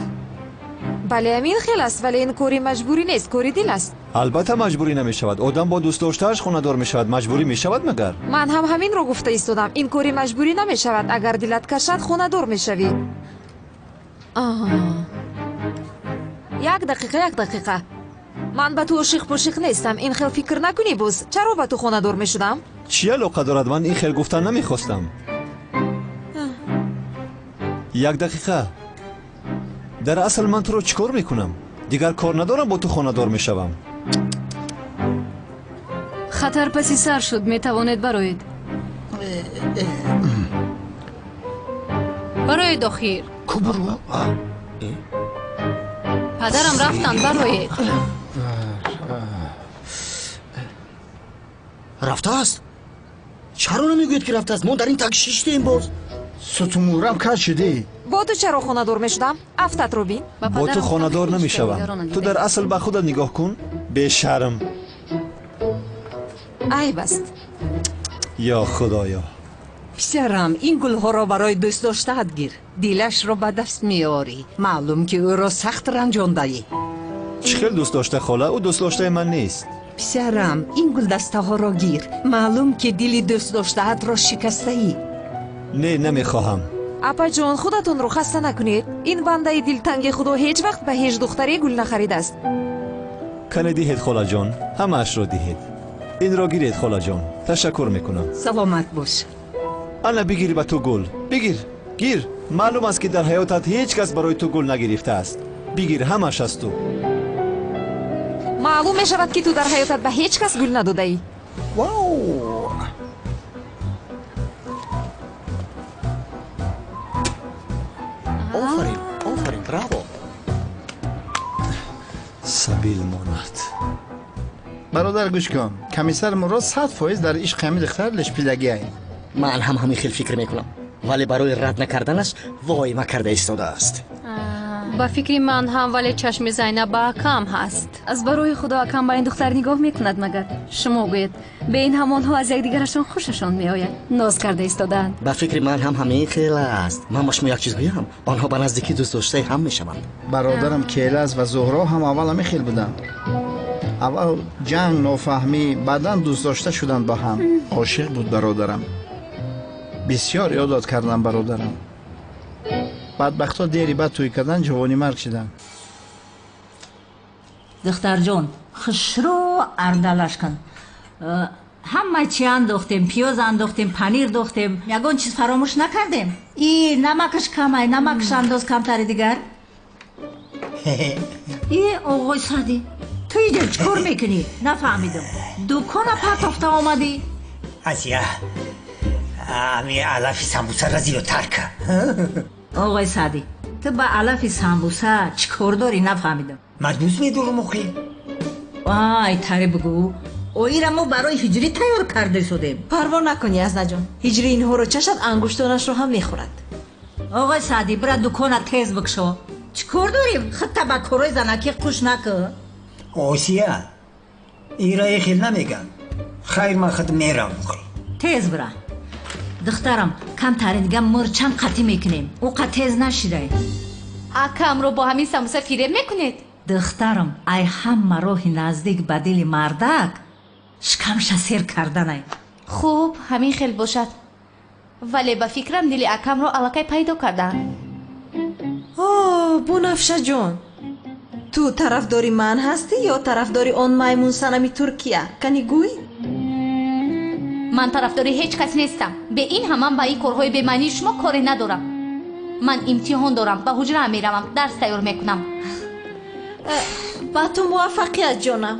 Speaker 2: бале амин хел аст вале ин кори маҷбурӣ нест кори дил аст
Speaker 3: البته مجبوری نمیشود. آدم با دوست داشتهش خانه‌دار میشود. مجبوری میشود مگر؟
Speaker 2: ман ҳам ҳаминро гуфта истодам ин кори маҷбурӣ намешавад агар дилат кашад хонадор мешавӣ як дақиқа ман ба ту ошиқ пошиқ нестам ин хел фикр накунӣ боз чаро ба ту хонадор мешудам
Speaker 3: چی علاقه دارد؟ من این خیلی گفتن نمیخواستم. یک دقیقه. در اصل من تو رو چیکار میکنم؟ دیگر کار ندارم با تو خانه‌دار میشوم.
Speaker 15: خطر پسی سر شد میتوانید براید براید آخیر
Speaker 10: کبرو
Speaker 15: پدرم رفتن براید
Speaker 10: رفته است؟ چرا نمیگوید که رفته است؟ ما در این تک شیشتیم باز
Speaker 6: ستمورم کج شدی
Speaker 2: бо ту чаро хонадор мешудам афтатро бин
Speaker 3: با تو خانه‌دار نمیشوم. تو در اصل به خودت نگاه کن. بی‌شرم.
Speaker 2: айб аст
Speaker 3: یا خدایا.
Speaker 12: писарам ин гулҳоро барои дӯст доштаат гир дилашро ба даст меорӣ маълум ки ӯро сахт ранҷондаӣ
Speaker 3: چه خیلی دوست داشته خاله؟ او دوست داشته من نیست.
Speaker 12: писарам ин гулдастаҳоро гир маълум ки дили дӯст доштаатро шикастаӣ
Speaker 3: نه نمیخواهم.
Speaker 2: апаҷон худатонро хаста накунед ин бандаи дилтанги худо ҳеҷ вақт ба ҳеҷ духтаре гул нахаридааст
Speaker 3: کنه دهید خاله جان. همه اش را دهید. این را گیرید خاله جان. تشکر میکنم.
Speaker 12: саломат бош
Speaker 3: انا بگیری به تو گل. بگیر. گیر. معلوم است که در حیاتت هیچ کس برای تو گل نگرفته است. بگیر همش از تو.
Speaker 2: маълум мешавад ки ту дар ҳаётат ба ҳеҷ кас гул надодаӣ
Speaker 10: آفرین براو
Speaker 3: سبیل ماند.
Speaker 6: برادر گوش کن کمیسر مراد 100% در عشق همین دختر لشپیلگی ای
Speaker 10: من هم همین خیل فکر میکنم ولی برای رد نکردنش وای ما کرده ایستاده است
Speaker 15: ба фикри ман ҳам вале чашми зайнаб ба акам ҳаст аз барои худо акам ба ин духтар нигоҳ мекунад магар шумо гӯед бе ин ҳамонҳо аз якдигарашон хушашон меояд ноз карда истодаанд
Speaker 10: با فکر من هم همین خیل است من با شما یک چیز گویم آنها به نزدیکی دوست داشته هم میشوند
Speaker 6: برادرم کیلاس و زهرا هم اول همین خیل بودن اول جنگ نافهمی بعدا دوست داشته شدن با هم عاشق بود برادرم بسیار یادت کردم برادرم بدبختا دیری بعد توی کردن جوانی مرگ شدن
Speaker 11: دخترجون خشرو اردلش کن همه چی انداختیم پیاز انداختیم پنیر دوختیم یگان چیز فراموش نکردیم ای نمکش کمه نمکش انداز کمتر دیگر ای آقای سعدی تو اینجا چکار میکنی؟ نفهمیدم دکان پرتافته آمدی؟
Speaker 16: آسیا امی علافی سمبوسه را زیرو ترک
Speaker 11: آقای سعدی تو با علف سمبوسه چکار داری نفهمیدم
Speaker 16: مدبوس میدور مخی
Speaker 11: وای تری بگو اوی را ما برای هجری تیار کرده شدیم
Speaker 2: парво накунӣ азнаҷон ҳиҷри инҳоро чашад ангуштонашро ҳам мехӯрад
Speaker 11: آقای سعدی برا دکانه تیز بکشو چکار داریم خط با کروی زنکی خوش نکن
Speaker 16: آسیا ایرای خیل نمیگن خیر من خود میرم مخی
Speaker 11: تیز برا دخترم کم ترین دیگه مرچن قطی میکنیم او قط تیز نشیده
Speaker 15: акамро бо ҳамин самуса фиреб мекунед
Speaker 11: دخترم ای همه راه نزدیک به دل مردک شکمش سیر کردنه
Speaker 15: хуб ҳамин хел бошад вале ба фикрам дили акамро аллакай пайдо кардаанд
Speaker 2: бунафшаҷон ту тарафдори ман ҳастӣ ё тарафдори он маймунсанами туркия кани гӯй
Speaker 15: ман тарафдори ҳеҷ кас нестам бе ин ҳаман ба ин корҳои бемаънии шумо коре надорам ман имтиҳон дорам ба ҳуҷраам меравам дарс тайёр мекунам
Speaker 2: ба ту муваффақият ҷонам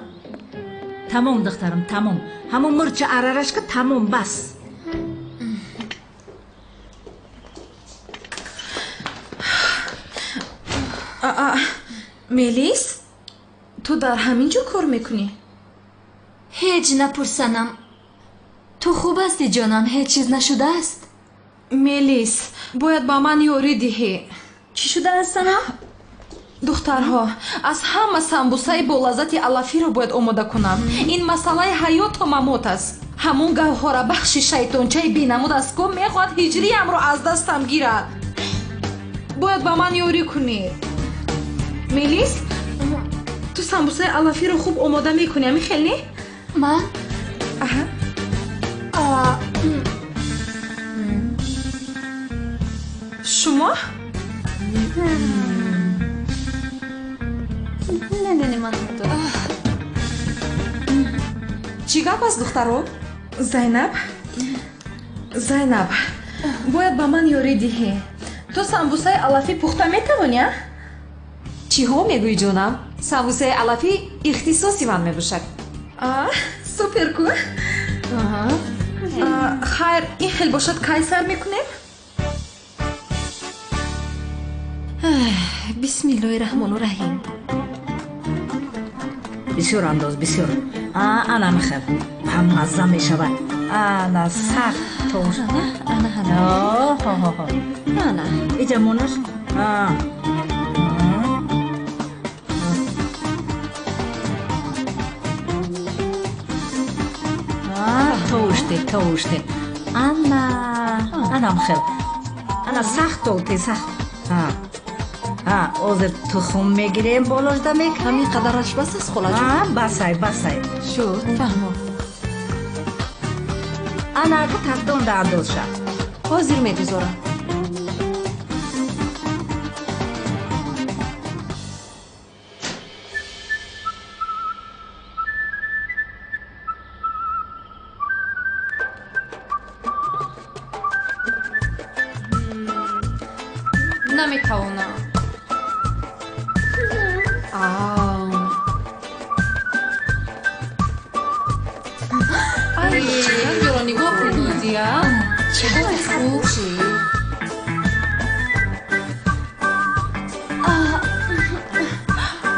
Speaker 11: тамом духтарам тамом ҳамон мурча арарашка тамом бас
Speaker 2: мелис ту дар ҳамин ҷо кор мекунӣ
Speaker 15: ҳеҷ напурсанам ту хуб ҳастӣ ҷонан ҳеҷ чиз нашудааст
Speaker 2: мелис бояд ба ман ёрӣ диҳӣ
Speaker 15: чӣ шудааст санам
Speaker 2: духтарҳо, аз ҳама самбусаи болаззати алафиро бояд омода кунам. Ин масъалаи ҳаёту мамот аст. ҳамон гавҳорабахши шайтончаи бенамуд аз ком мехоҳад ҳиҷриямро аз дастам гирад. бояд ба ман ёрӣ кунед. мелис, ту самбусаи алафиро хуб омода мекунӣ, михел не?
Speaker 14: ман?
Speaker 2: шумо?
Speaker 14: не ман
Speaker 2: чӣ гап аст духтаро? Зайнаб, бояд ба ман ёрӣ диҳӣ. Ту самбусаи алафӣ пухта метавонӣ? Чиҳо мегӯӣ ҷонам? Самбусаи алафӣ ихтисоси ман мебошад. Суперку. хайр, ин хел бошад кай сар мекунем?
Speaker 15: бисмиллоҳи раҳмони раҳим.
Speaker 11: бисёр андоз, бисёр. ана михел мазза мешавад. ана сахт тош. ана иҷа монаш. توشته انا مخل انا سخت толти сахт. озир тухм мегирем болошда мек
Speaker 2: ҳамин қадараш бас аст холаҷон.
Speaker 11: басай
Speaker 2: шуд фаҳмо.
Speaker 11: ана ку тартон да андозша
Speaker 2: ҳозир мегузорам.
Speaker 14: наметавонам. ай, чиро нигоҳ кун дузия. чиҳои хуб.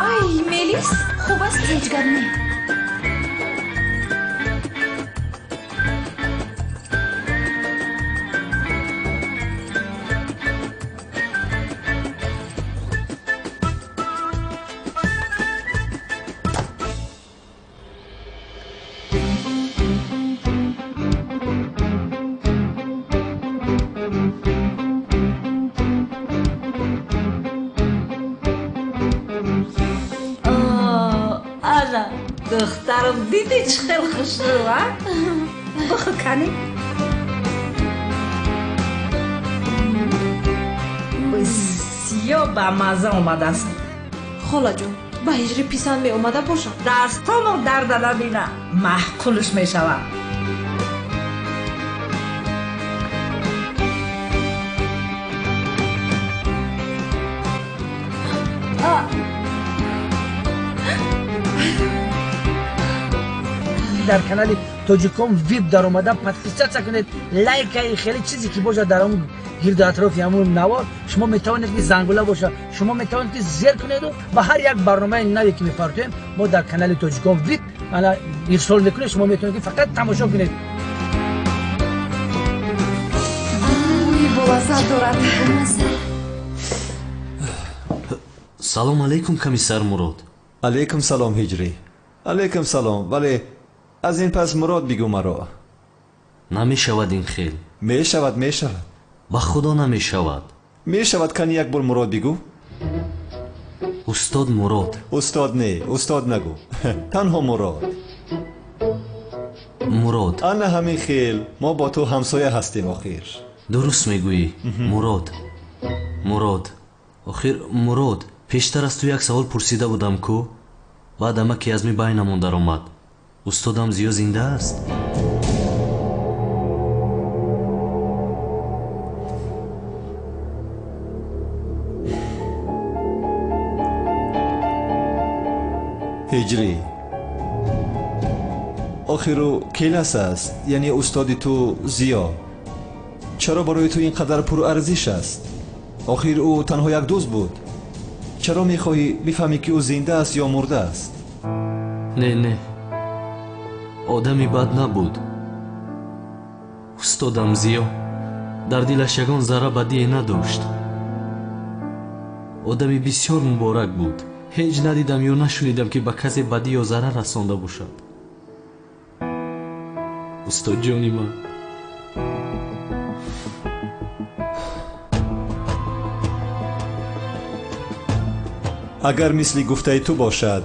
Speaker 2: ай, мелис, хуб аст зеҷгар не.
Speaker 11: духтарам диди чӣ хел хушрӯ бихӯ кани бисёр бамазза омадааст.
Speaker 2: холаҷон, ба ҳиҷрӣ писанд меомада бошад.
Speaker 11: дастомо дарда набина, маҳқулш мешавад.
Speaker 1: дар канали тоҷиком вип дар омада подписатсия кунед, лайкаи хеле чизе ки бошад дар ҳамун гирду атрофи ҳамун навор шумо метавонед ки зангула боша, шумо метавонед ки зер кунеду ба ҳар як барномаи наве ки мепартоем мо дар канали тоҷиком вип ана ирсол мекунем, шумо метавонед ки фақат тамошо кунед.
Speaker 2: болаззат дорад.
Speaker 8: салом алейкум комиссар мурод.
Speaker 3: алейкум салом ҳиҷрӣ. алейкум салом. вале аз ин пас мурод бигӯ маро.
Speaker 8: намешавад ин хел.
Speaker 3: мешавад.
Speaker 8: ба худо намешавад.
Speaker 3: мешавад. кани як бор мурод бигӯ.
Speaker 8: устод мурод.
Speaker 3: устод не, устод нагӯ. танҳо мурод.
Speaker 8: мурод.
Speaker 3: ана ҳамин хел мо бо ту ҳамсоя ҳастем охир.
Speaker 8: дуруст мегӯӣ. мурод. охир мурод, пештар аз ту як савол пурсида будам ку? баъд амаки аз ми байнамон даромад. устодам зиё зинда аст?
Speaker 3: ҳиҷрӣ, охиру келас аст, яъне устоди ту зиё. чаро барои ту ин қадар пурарзиш аст? охир ӯ танҳо як дӯст буд. чаро мехоҳӣ бифаҳмӣ ки ӯ зинда аст ё мурда аст?
Speaker 8: не одами бад набуд. устодам зиё дар дилаш ягон зарра бадие надошт. одами бисёр муборак буд. ҳеҷ надидам ё нашунидам ки ба касе бадӣ ё зарар расонда бошад. устоҷони ман,
Speaker 3: агар мисли гуфтаи ту бошад,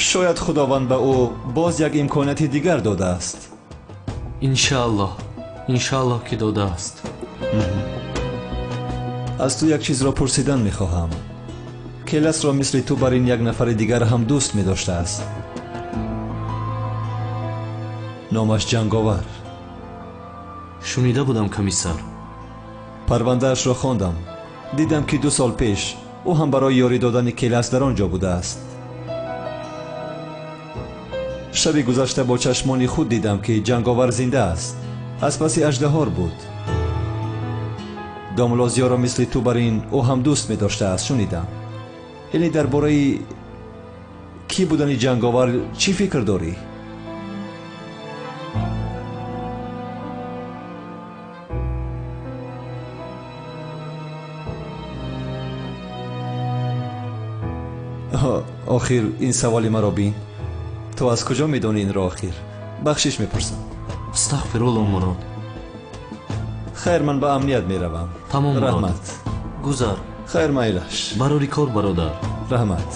Speaker 3: шояд худованд ба ӯ боз як имконияти дигар додааст.
Speaker 8: иншааллоҳ ки додааст.
Speaker 3: аз ту як чизро пурсидан мехоҳам. келасро мисли ту бар ин як нафари дигар ҳам дӯст медоштааст. номаш ҷанговар.
Speaker 8: шунида будам комиссар.
Speaker 3: парвандаашро хондам. дидам ки 2 сол пеш ӯ ҳам барои ёрӣ додани келас дар он ҷо будааст. шаби гузашта бо чашмони худ дидам ки ҷанговар зинда аст. аз паси аждаҳор буд. домлозиёро мисли ту бар ин ӯ ҳам дӯст медоштааст, шунидам. яъне дар бораи кӣ будани ҷанговар чӣ фикр дорӣ? охир ин саволи маро бин. ту аз куҷо медонӣ инро охир? бахшиш мепурсам.
Speaker 8: астағфируллоҳ мурод.
Speaker 3: хайр, ман ба амният меравам.
Speaker 8: тамом
Speaker 3: раҳмат.
Speaker 8: гузар.
Speaker 3: хайр, майлаш.
Speaker 8: барори кор бародар.
Speaker 3: раҳмат.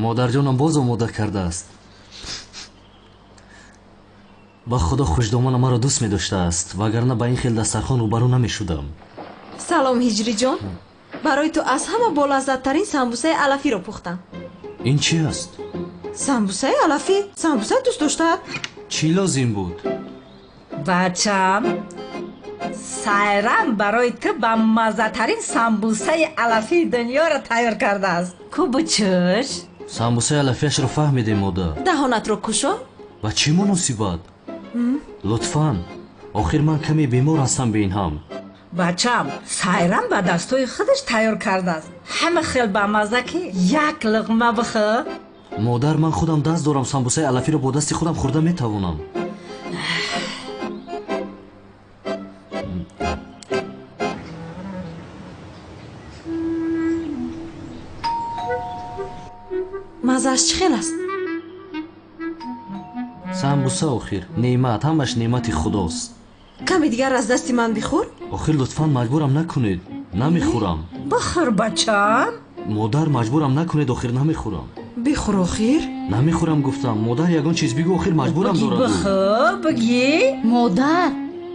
Speaker 8: модарҷонам боз омода кардааст. ба худо хушдомона маро дӯст медоштааст, вагарна ба ин хел дастархон рӯбарӯ намешудам.
Speaker 2: салом ҳиҷриҷон. барои ту аз ҳама болаззаттарин самбусаи алафиро пухтам.
Speaker 8: ин чӣ аст?
Speaker 2: самбусаи алафӣ? самбуса дӯст доштаат?
Speaker 8: чӣ лозим буд?
Speaker 12: бачам, сайрам барои ту ба маззатарин самбусаи алафии дунёро тайёр кардааст. кубучуш?
Speaker 8: самбусаи алафиашро фаҳмидем модар.
Speaker 2: даҳонатро кушо.
Speaker 8: ба чӣ муносибат? лутфан, охир ман каме бемор ҳастам бе ин ҳам.
Speaker 12: бачам, сайрам ба дастҳои худаш тайёр кардааст. ҳама хел бамазза ки як луқма бихӯр.
Speaker 8: модар, ман худам даст дорам, самбусаи алафиро бо дасти худам хӯрда метавонам.
Speaker 2: маззааш чӣ хел аст?
Speaker 8: самбуса охир неъмат, ҳамаш неъмати худост.
Speaker 2: каме дигар аз дасти ман бихӯр.
Speaker 8: охир лутфан маҷбурам накунед, намехӯрам.
Speaker 12: бихӯр бачам.
Speaker 8: модар, маҷбурам накунед, охир намехӯрам.
Speaker 2: бихӯр охир.
Speaker 8: намехӯрам гуфтам. модар, ягон чиз бигӯ, охир маҷбурам дорад.
Speaker 12: бихӯр бигӣ.
Speaker 15: модар,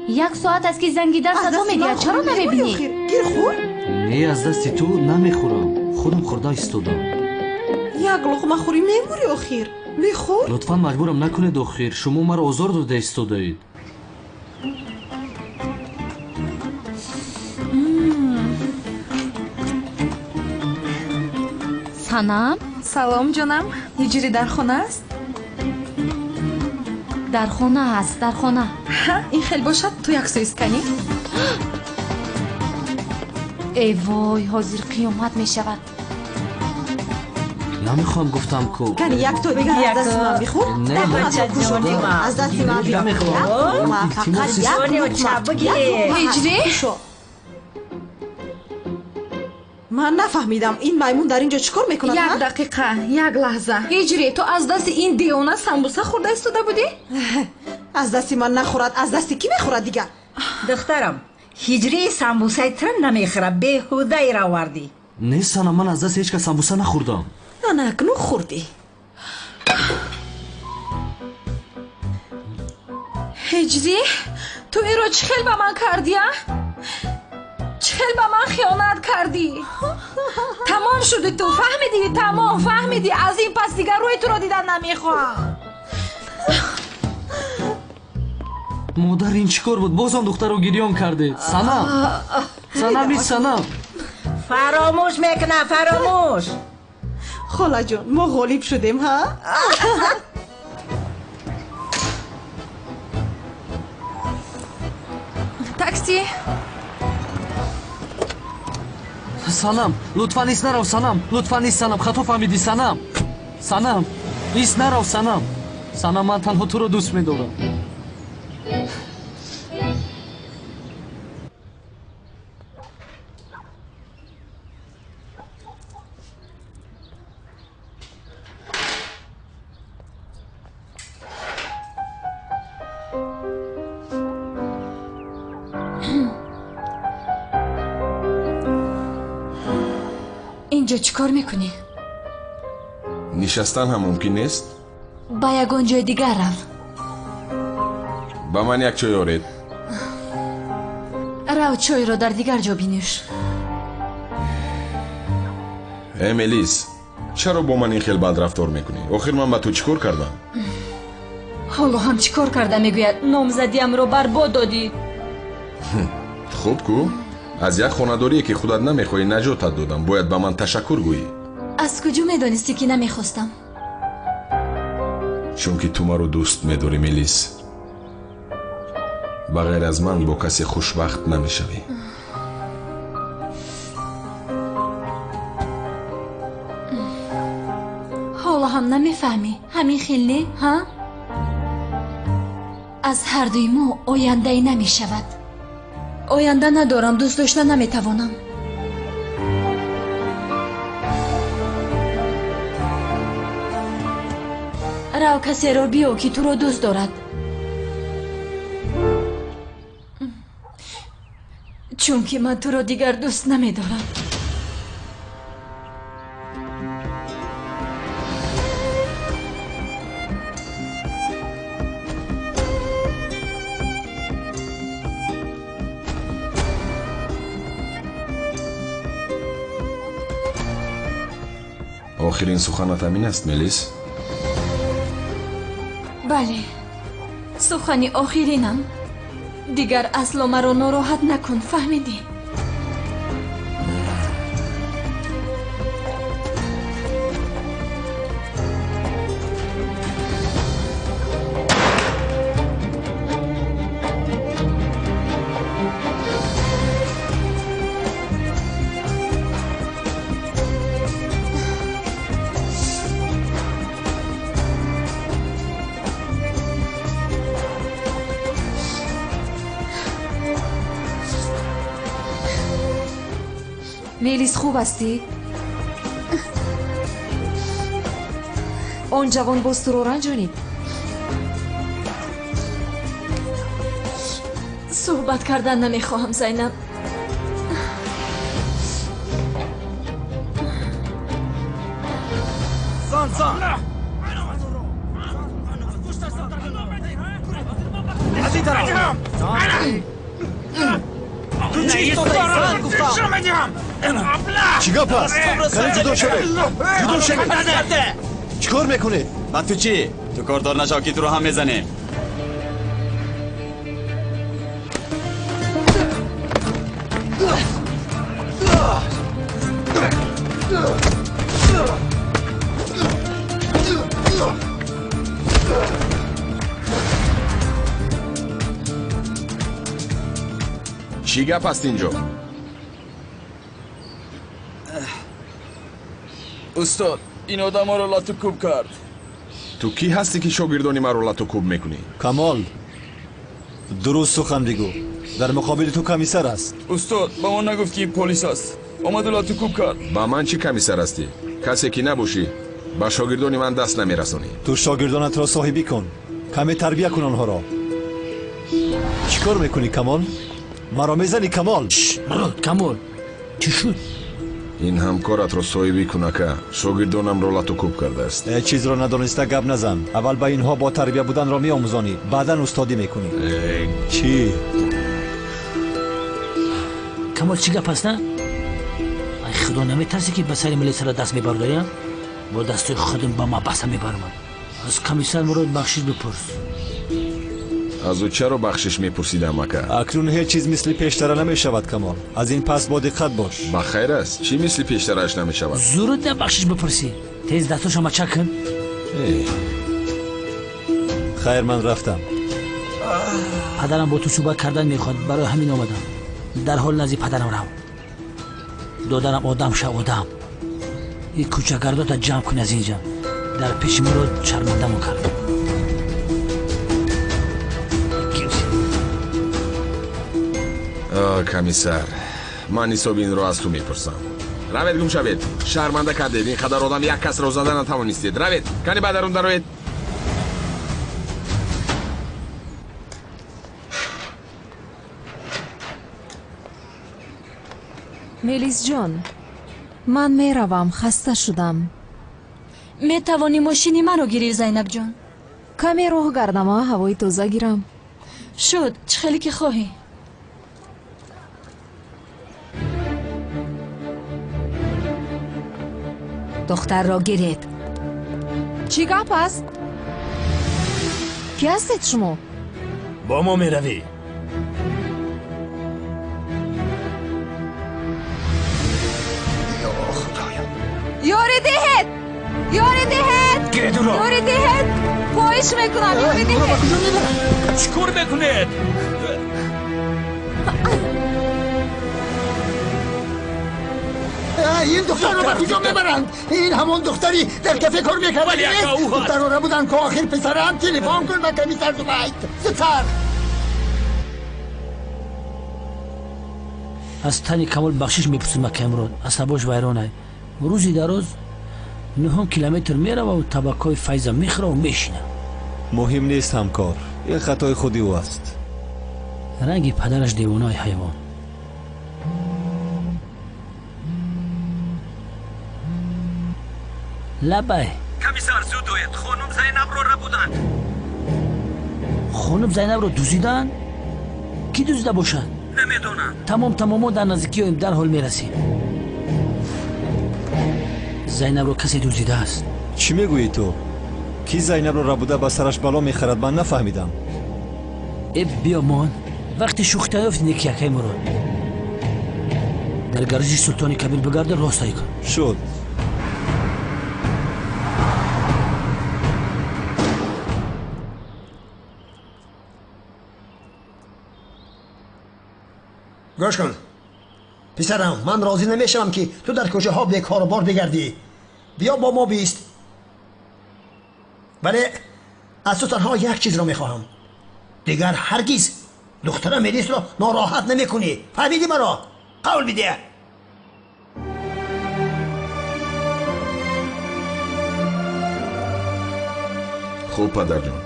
Speaker 15: 1 соат аст ки зангидар садо медиҳад, чаро намебинӣ?
Speaker 2: гир хӯр.
Speaker 8: не, аз дасти ту намехӯрам, худам хӯрда истодам.
Speaker 2: як луқма хӯрӣ мемурӣ охир. бихӯр.
Speaker 8: лутфан маҷбурам накунед охир, шумо маро озор дода истодаед.
Speaker 15: санам.
Speaker 2: салом ҷонам. ҳиҷри дар хона аст?
Speaker 15: дар хона аст, дар хона.
Speaker 2: ин хел бошад, ту як сӯ исканӣ.
Speaker 15: эй вой, ҳозир қиёмат мешавад.
Speaker 8: намехоҳам гуфтам ку.
Speaker 2: кани як то дигар аз дасти ман бихӯр. аз дасти ман ҳиҷри. ман нафаҳмидам ин маймун дар ин ҷо чӣ кор мекунад?
Speaker 14: як дақиқа, як лаҳза. ҳиҷри, ту аз дасти ин девона самбуса хӯрда истода будӣ?
Speaker 2: аз дасти ман нахӯрад, аз дасти кӣ мехӯрад дигар?
Speaker 12: духтарам, ҳиҷри самбусаи ту намехӯрад, беҳуда ира овардӣ.
Speaker 8: не сана, ман аз дасти ҳеҷ кас самбуса нахӯрдам.
Speaker 2: анакну хӯрдӣ.
Speaker 14: ҳиҷри, ту инро чӣ хел ба ман кардия? чӣ хел ба ман хиёнат кардӣ? тамом шуди ту, фаҳмидӣ? Тамом фаҳмидӣ? аз ин пас дигар рӯи туро дидан намехоҳам.
Speaker 8: модар, ин чӣ кор буд? бозам духтаро гирён кардед. санам, санам, ин санам.
Speaker 12: фаромӯш мекунам, фаромӯш.
Speaker 2: холаҷон, мо ғолиб шудем, ҳа?
Speaker 14: такси.
Speaker 8: санам лутфан ист нарав санам лутфан ист санам хато фаҳмидӣ санам санам ист нарав санам санам ман танҳо туро дӯст медорам
Speaker 14: اینجا چیکار میکنی؟
Speaker 17: نشستن هم ممکن نیست؟
Speaker 14: با یگان جای دیگر رفت.
Speaker 17: با من یک چای آورید.
Speaker 14: رو چای رو در دیگر جا بینوش.
Speaker 17: ملیس چرا با من این خیلی بد رفتار میکنی؟ آخر من با تو چیکار کردم؟
Speaker 14: حالا هم چیکار کرده میگوید نامزدیم رو برباد دادی.
Speaker 17: خوب کو؟ از یک خانه‌داری که خودت نمیخوای نجاتت دادم باید به من تشکر گویی.
Speaker 14: از کجا میدونستی که نمیخواستم؟
Speaker 17: چون که تو مرا دوست میداری ملیس. بغیر از من با کسی خوشبخت نمیشوی.
Speaker 14: حالا هم نمیفهمی همین خیلی ها؟ از هر دوی ما آینده ای نمیشود. آینده ندارم دوست داشته نمیتوانم. رو کسی رو بیو که تو رو دوست دارد. چون که من تو رو دیگر دوست نمیدارم.
Speaker 17: آخرین سخنت همین است ملیس؟
Speaker 14: بله سخنی آخرینم. دیگر اصلا مرا ناراحت نکن فهمیدی؟
Speaker 2: میلیس خوب هستی؟ آن جوان باز تو رو رنجانید.
Speaker 14: صحبت کردن نمیخواهم زینب.
Speaker 18: زان از این طرف تو چی داری؟ گفتم
Speaker 10: چی گپ است؟ کنه جدا شده جدا شده چیکار میکنی؟
Speaker 19: با تو چی؟ تو کاردار نشو که تو رو هم میزنه.
Speaker 17: چی گپ است اینجا؟
Speaker 19: استاد این آدم ها رو لاتو کوب کرد.
Speaker 17: تو کی هستی که شاگردانی ما رو لاتو کوب میکنی؟
Speaker 3: کمال درست سخن بگو. در مقابل تو کمیسر است.
Speaker 19: استاد با من نگفت که این پلیس است. آمد لاتو کوب کرد.
Speaker 17: با من چی کمیسر هستی؟ کسی که نباشی با شاگردانی من دست نمیرسونی.
Speaker 3: تو شاگردانت را صاحبی کن. کمی تربیت کن آنها را. چیکار میکنی کمال؟ مرا میزنی کمال؟
Speaker 1: کمال چی شد؟
Speaker 17: این همکارت را صاحبی کنه که شاگردانم را لاتو کوب کرده است.
Speaker 3: چیز را ندانسته گپ نزن. اول به اینها با تربیت بودن را میآموزانی، بعدا استادی میکنی. چی؟
Speaker 1: کمال چی گپ است نه؟ ای خدا نمیترسی که به سر ملیس را دست میبرداریم؟ با دستای خودم با ما بحث میبرم. از کمیسر مراد بخشش بپرس.
Speaker 17: از او چرا بخشش میپرسیدم اکا؟
Speaker 3: اکنون هیچ چیز مثل پیشتر نمیشود کمال. از این پس با دقت باش.
Speaker 17: بخیر است. چی مثل پیشترش نمیشود؟
Speaker 1: زورت نه بخشش بپرسی. تیز دستاشو مچک کن.
Speaker 3: خیر من رفتم.
Speaker 20: پدرم با تو صحبت کردن میخواد، برای همین آمدم. در حال نزد پدرم رو دادرم آدم شو آدم. این کوچگردات جمع کن از اینجا. در پیش مراد شرمنده‌مون کرد.
Speaker 17: کمیسر، من حساب این رو از تو میپرسم. روید گم شوید. شرمنده کردید. این قدر آدم یک کس رو زدن نتوانستید. روید. کنی بدرون دروید.
Speaker 2: ملیس جان، من میروم، خسته شدم.
Speaker 9: میتوانی ماشینی منو گیری زینب جان؟
Speaker 2: کمی راه گردم، هوای تازه گیرم.
Speaker 9: شد، چه خیلی که خواهی.
Speaker 2: دختر را گیرید. چی گپ است؟ کی هستید شما؟
Speaker 10: با ما میروی.
Speaker 2: یاری دهید! یاری دهید!
Speaker 10: گیرید او را!
Speaker 2: یاری دهید! پایش میکنم، یاری دهید!
Speaker 10: چکور میکنید؟
Speaker 6: این دختر رو به کجا میبرند؟ این همون دختری در کفه کار میکرد. دختر رو بودن که آخر پسرم تلفن کن و کمیسر زبید. زودتر.
Speaker 20: از تنی کمال بخشش میپرسیم کامران. عصباش ویرانه. روزی در روز 9 کیلومتر میره و طبقای فیض میخوره و میشینه.
Speaker 3: مهم نیست همکار، این خطای خودی او است.
Speaker 20: رنگی پدرش دیوانای حیوان. لبه
Speaker 7: کمیسر زود دوید، خانم زینب رو بودند.
Speaker 20: خانم زینب رو دوزیدن؟ کی دوزیده باشد؟
Speaker 7: نمیدونم.
Speaker 20: تمام در نزدیکی ایم، در حال میرسیم. زینب رو کسی دوزیده است.
Speaker 3: چی میگویی تو؟ کی زینب رو ربوده به سرش بلا میخرد؟ من نفهمیدم.
Speaker 20: بیا مان، وقتی شوخی نیفت نیکی یکی مراد. در گرجی سلطانی کبیر بگرده راستایی کن.
Speaker 3: شد.
Speaker 6: گوش کن پسرم، من راضی نمیشم که تو در کجاها بیکار و بار بگردی. بیا با ما بیست. ولی از تو تنها یک چیز رو میخواهم، دیگر هرگز دختر ملیس رو ناراحت نمیکنی. فهمیدی مرا؟ قول بده.
Speaker 17: خوب پدر جان،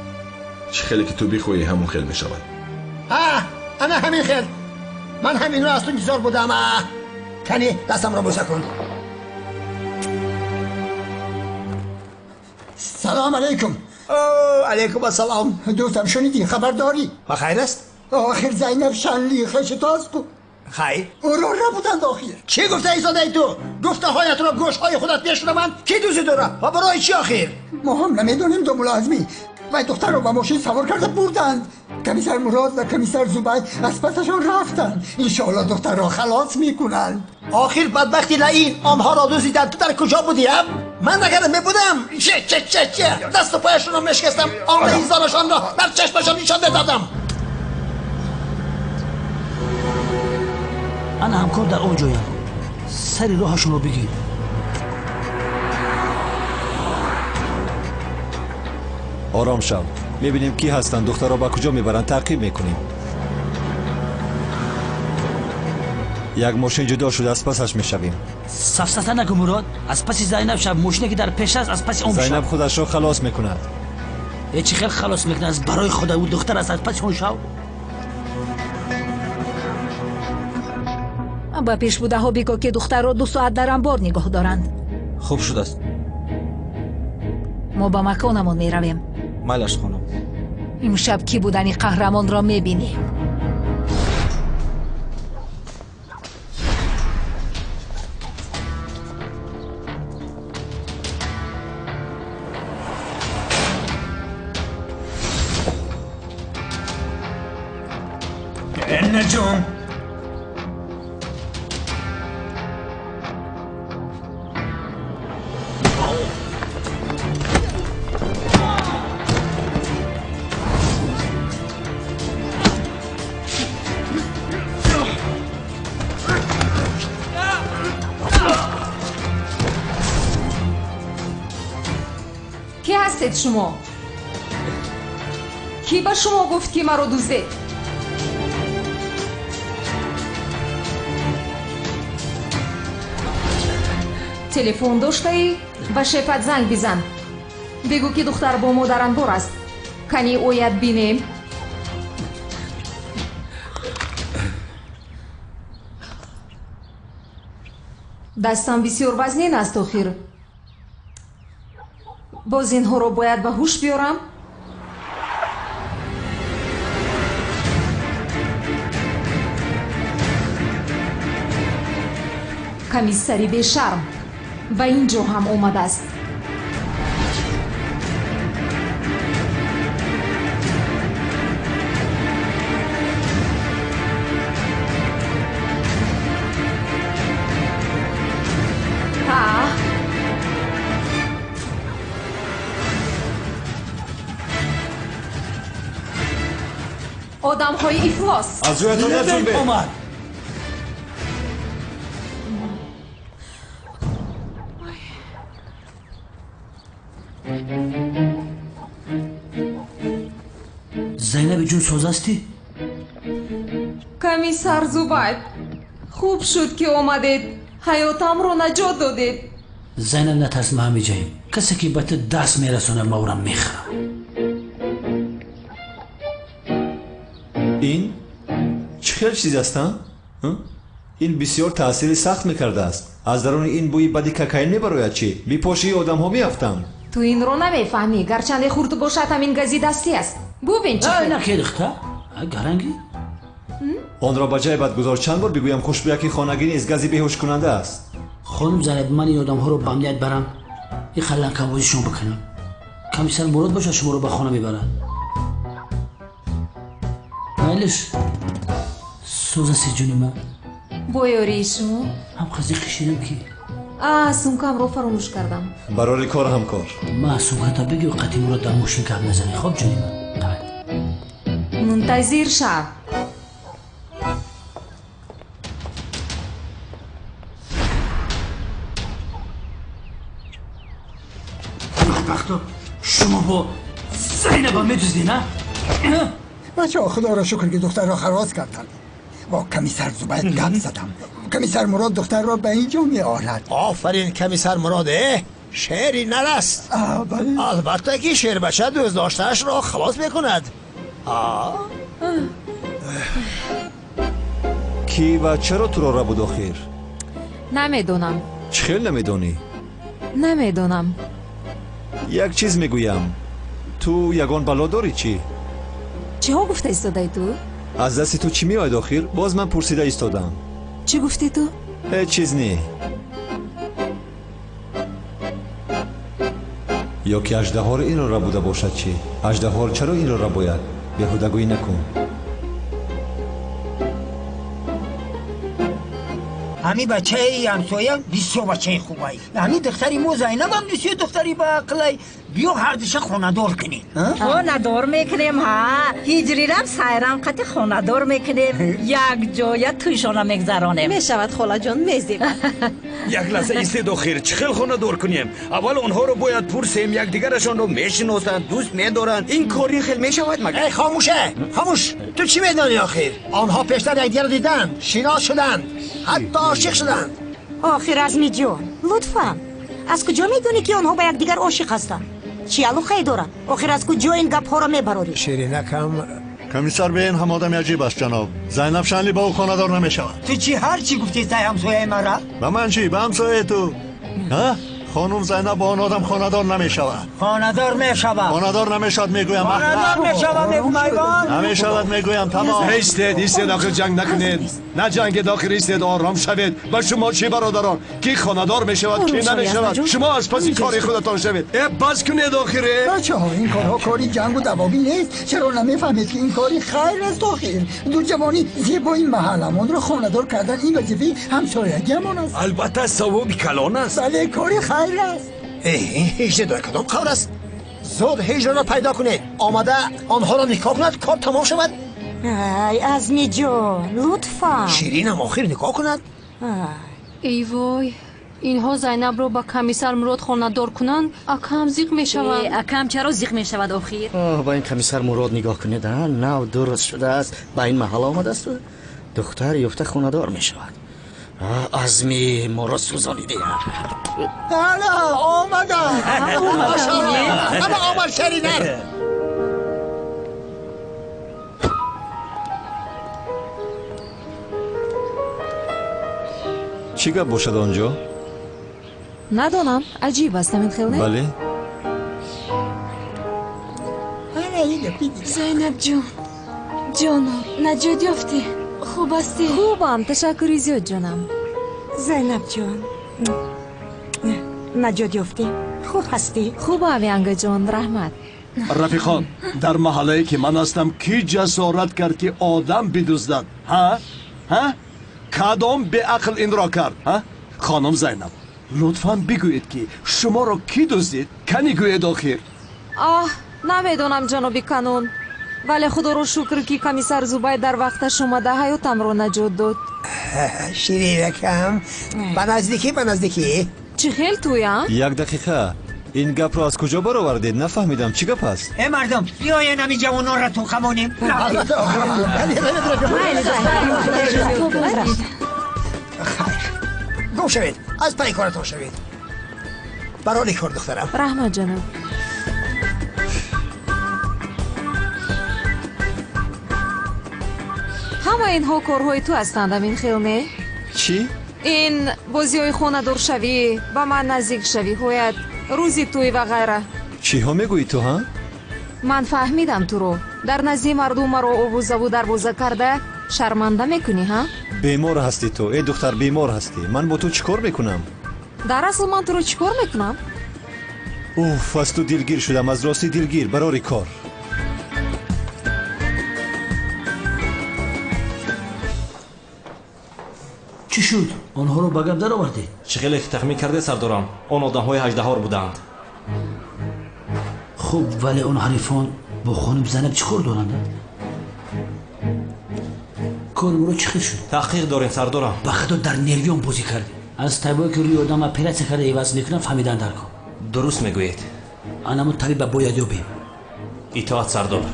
Speaker 17: چه خیلی که تو بخوایی همون خیل میشود.
Speaker 6: انا همین خیل. من همین رو از تو انتظار بودم. کنی دستم رو بوسه کن. سلام علیکم. علیکم السلام. دوستم شنیدی؟ خبر داری؟ و خیر است؟ آخر زینب شنلی خش تاز کو. خیر؟ او رو بودند آخر. چی گفته ایزاده ای تو؟ گفته هایت را گوش های خودت بیشونه من کی دوزی داره؟ و برای چی آخر؟ ما هم نمیدونیم دو ملازمی و دختر رو با ماشین سوار کرده بردند. کمیسر مراد و کمیسر زبید از پسشان رفتن. انشاءالله دختر را خلاص میکنند. آخر بدبختی لعین آنها را دوزیدند. تو در کجا بودیم؟ من نگرم میبودم. چه دست و پایشون رو مشکستم. آن ایزانشان را در چشمشان نشان دادم.
Speaker 20: انا همکار در آنجایم. سری راهشون رو بگیر.
Speaker 3: آرام شو. میبینیم کی هستن، دختر را با کجا میبرن، تعقیب میکنیم. یک ماشین جدا شده، از پسش میشویم.
Speaker 20: سفسطه نکن مراد. از پس زینب شب، ماشینی که در پیش است از پس اون شب.
Speaker 3: زینب خودش را خلاص میکند.
Speaker 20: چی خیلی خلاص میکنه؟ از برای خدا او دختر از پس اون شب.
Speaker 14: با پیش بوده ها بگو که دختر رو 2 ساعت در انبار نگاه دارند.
Speaker 8: خوب شده است.
Speaker 14: ما با مکانمون میرویم.
Speaker 8: مالش خانم.
Speaker 14: امشب کی بودنی قهرمان را میبینی.
Speaker 16: نجوم
Speaker 2: هستید شما؟ کی به شما گفت که مرا دزدید؟ تلفن داشتی؟ به شفت زنگ بزن. بگو که دختر با مادر انبار است. کنی اوید بینیم؟ دستم بسیار وزنین است آخر. باز اینها را باید به هوش بیارم. کمی سری به شرم به اینجا هم اومده است. آدم های افلاس
Speaker 3: از رویتون نتون به
Speaker 20: اومد. زینب جون سوزاستی؟
Speaker 2: کمی سرزوبت خوب شد که آمدید. حیاتم رو نجات دادید.
Speaker 20: زینب نترس، ما همی جاییم. کسی که به تو دست میرسونه ما او را میخرم.
Speaker 3: این چه خیلی چیزی است؟ این بسیار تأثیری سخت میکرده است. از درون این بوی بدی ککین میبروید چی؟ میپاشی آدم ها میافتند.
Speaker 2: تو این رو نمیفهمی. گرچند خورد باشد همین گزی دستی است. ببین چه
Speaker 20: نه که دختر گرنگی
Speaker 3: آن را به جای بدگذار چند بار بگویم خوشبویه که خانگی نیست، گزی بیهوش کننده است.
Speaker 20: خانم زینب، من این آدم ها رو به امنیت برم. این خلن کمبوزشون بکنم. کمیسر مراد باشه شما رو به خانه میبرن. مایلش سوزاسی جونی من
Speaker 2: بایاری شما
Speaker 20: هم خزی خشیدم کی
Speaker 2: سومکم رو فراموش کردم.
Speaker 3: برای کار همکار
Speaker 20: ما سومکتا بگی و قطعی مراد در موشین کب نزنی. خب جونی من
Speaker 2: منتظر شب.
Speaker 20: بدبختو شما با زینب میدوزدی نه؟
Speaker 21: بچه ها خدا را شکر که دختر را خلاص کردن. با کمیسر زبید گپ زدم. کمیسر مراد دختر را به اینجا می آرد.
Speaker 10: آفرین کمیسر مراده، شعری نرست. البته که شعر بچه دوز داشتهش را خلاص میکند.
Speaker 3: کی و چرا تو را بود آخر؟
Speaker 2: نمیدونم.
Speaker 3: چه خیلی نمیدونی؟
Speaker 2: نمیدونم.
Speaker 3: یک چیز میگویم، تو یگان بلا داری چی؟
Speaker 2: چه ها گفته ایستاده تو؟
Speaker 3: از دست تو چی میآید آخر؟ باز من پرسیده ایستادم.
Speaker 2: چی گفتی تو؟
Speaker 3: هیچ چیز نی. یا که اژدها این را بوده باشد چی؟ اژدها چرا این را باید؟ بیهودگویی نکن.
Speaker 16: همی بچه ای همسایه بسیار بچه خوبایی. همی دختری مو زینب هم بسیار دختری با عقلی. بیا هر دشه خاندار کنیم.
Speaker 11: خاندار میکنیم ها. هجری رم سایرم قطع خاندار میکنیم. یک جایه تویشانه میگذرانیم.
Speaker 12: میشود خاله جان میزیم.
Speaker 19: یک لحظه ایستید آخر چه خیلی خاندار کنیم؟ اول اونها رو باید پرسیم یک دیگرشان رو میشناسند، دوست میدارن. این کاری خیلی میشود مگر؟
Speaker 10: ای خاموشه، خاموش. تو چی میدانی آخر؟ آنها پیشتر یکدیگر رو دیدن، شناس شدند، حتی عاشق شدند.
Speaker 11: آخر عزمی جان لطفا از کجا میدونی که آنها به یک دیگر عاشق هستند؟ چی علاقه دارن؟ آخر از کجا این گپ ها را میبراری؟
Speaker 10: شیرینکم
Speaker 13: کمیسر به این هم آدم عجیب است جناب. زینب شنلی با او خاندار نمیشود.
Speaker 16: تو چی هر چی گفتی زی همسایه مرا؟
Speaker 13: به من چی؟ به همسایه تو؟ ها؟ خانم زینب با آن آدم خاندار نمیشود.
Speaker 16: خاندار میشود.
Speaker 13: خاندار نمیشود میگویم.
Speaker 16: خاندار میشود میگم ایوان.
Speaker 13: نمیشود میگویم تمام.
Speaker 22: ایستید آخر جنگ نکنید. نه جنگ داخل ایستید آرام شوید. با شما چی برادران؟ کی خاندار میشود کی نمیشود؟ شما از پس کاری خودتان شوید. بس کنید آخره.
Speaker 21: بچه‌ها این کارها کاری جنگ و دعوی نیست. چرا نمیفهمید که این کاری خیر است آخر؟ دو جوانی زیبایی محلمون رو خاندار کردن این وظیفه همسایگیمان است.
Speaker 22: البته ثواب کلان است.
Speaker 21: بله کاری خیر است.
Speaker 10: این هیچ دو کدام کار است. زود هجر را پیدا کنید. آمده آنها را نکاح کند کار تمام شود.
Speaker 11: ای عزمی جان لطفا
Speaker 10: شیرین هم آخر نکاح کند.
Speaker 9: ای وای اینها زینب رو با کمیسر مراد خانه‌دار کنن اکم زیق میشوند.
Speaker 15: اکم چرا زیق میشود آخر؟
Speaker 20: با این کمیسر مراد نگاه کنید نو درست شده است به این محل آمده است دختر یافته خانه‌دار میشود عزمی ما را سوزانیده
Speaker 10: حالا آمدم اما آمد شریدن
Speaker 3: چی گپ باشد آنجا؟
Speaker 2: ندانم عجیب است همین خیلی.
Speaker 3: بله
Speaker 14: زینب جان جانم نجات یافتی خوب هستی؟
Speaker 2: خوبم تشکری زیاد جانم.
Speaker 11: زینب جان نجات یافتی خوب هستی؟
Speaker 2: خوبم ینگه جان رحمت.
Speaker 22: رفیقان در محله که من هستم کی جسارت کرد که آدم بدزدد ها کدام به عقل این را کرد خانم زینب لطفاً بگویید که شما را کی دزدید کنی گوید آخر
Speaker 2: نمیدونم جنابی کانون ولی خدا رو شکر که کمیسر زوبای در وقتش اومده حیاتم رو نجات داد.
Speaker 10: شیرینکم به نزدیکی
Speaker 2: چی خیل تویا؟
Speaker 3: یک دقیقه این گپ رو از کجا برآوردید نفهمیدم چی گپ است؟
Speaker 16: ای مردم بیاین همین جوانان را تو خمانیم.
Speaker 10: گم شوید از پای کارتون شوید برای کار دخترم.
Speaker 2: رحمت جناب. همه اینها کارهای تو هستند همین خیلی؟
Speaker 3: چی؟
Speaker 2: این بازی های خونه دور شوی با من نزدیک شوی هویت روزی توی و غیره.
Speaker 3: چی ها میگویی تو ها؟
Speaker 2: من فهمیدم تو رو در نزدی مردم رو اوبوزه و دروازه کرده شرمنده میکنی ها؟
Speaker 3: بیمار هستی تو ای دختر بیمار هستی من با تو چیکار میکنم؟
Speaker 2: در اصل من تو رو چیکار میکنم؟
Speaker 3: اوف از تو دلگیر شدم از راستی دلگیر برای کار.
Speaker 20: چی شد؟ آنها رو بگم در آورده؟
Speaker 4: چقدر تخمین کرده سردارم آن آدم های 18 بودند.
Speaker 20: خوب ولی اون حریفان با خانم زینب چیکار دارند؟ کار برو چی شد؟
Speaker 4: تحقیق داریم سردارم.
Speaker 20: به خدا در نیرویان بازی کردی از طبیعی که روی آدم اپراسیون کرده ایواز میکنم فهمیدن در کن.
Speaker 4: درست میگویید.
Speaker 20: آنمون طبیب باید یابیم.
Speaker 4: اطاعت سردار.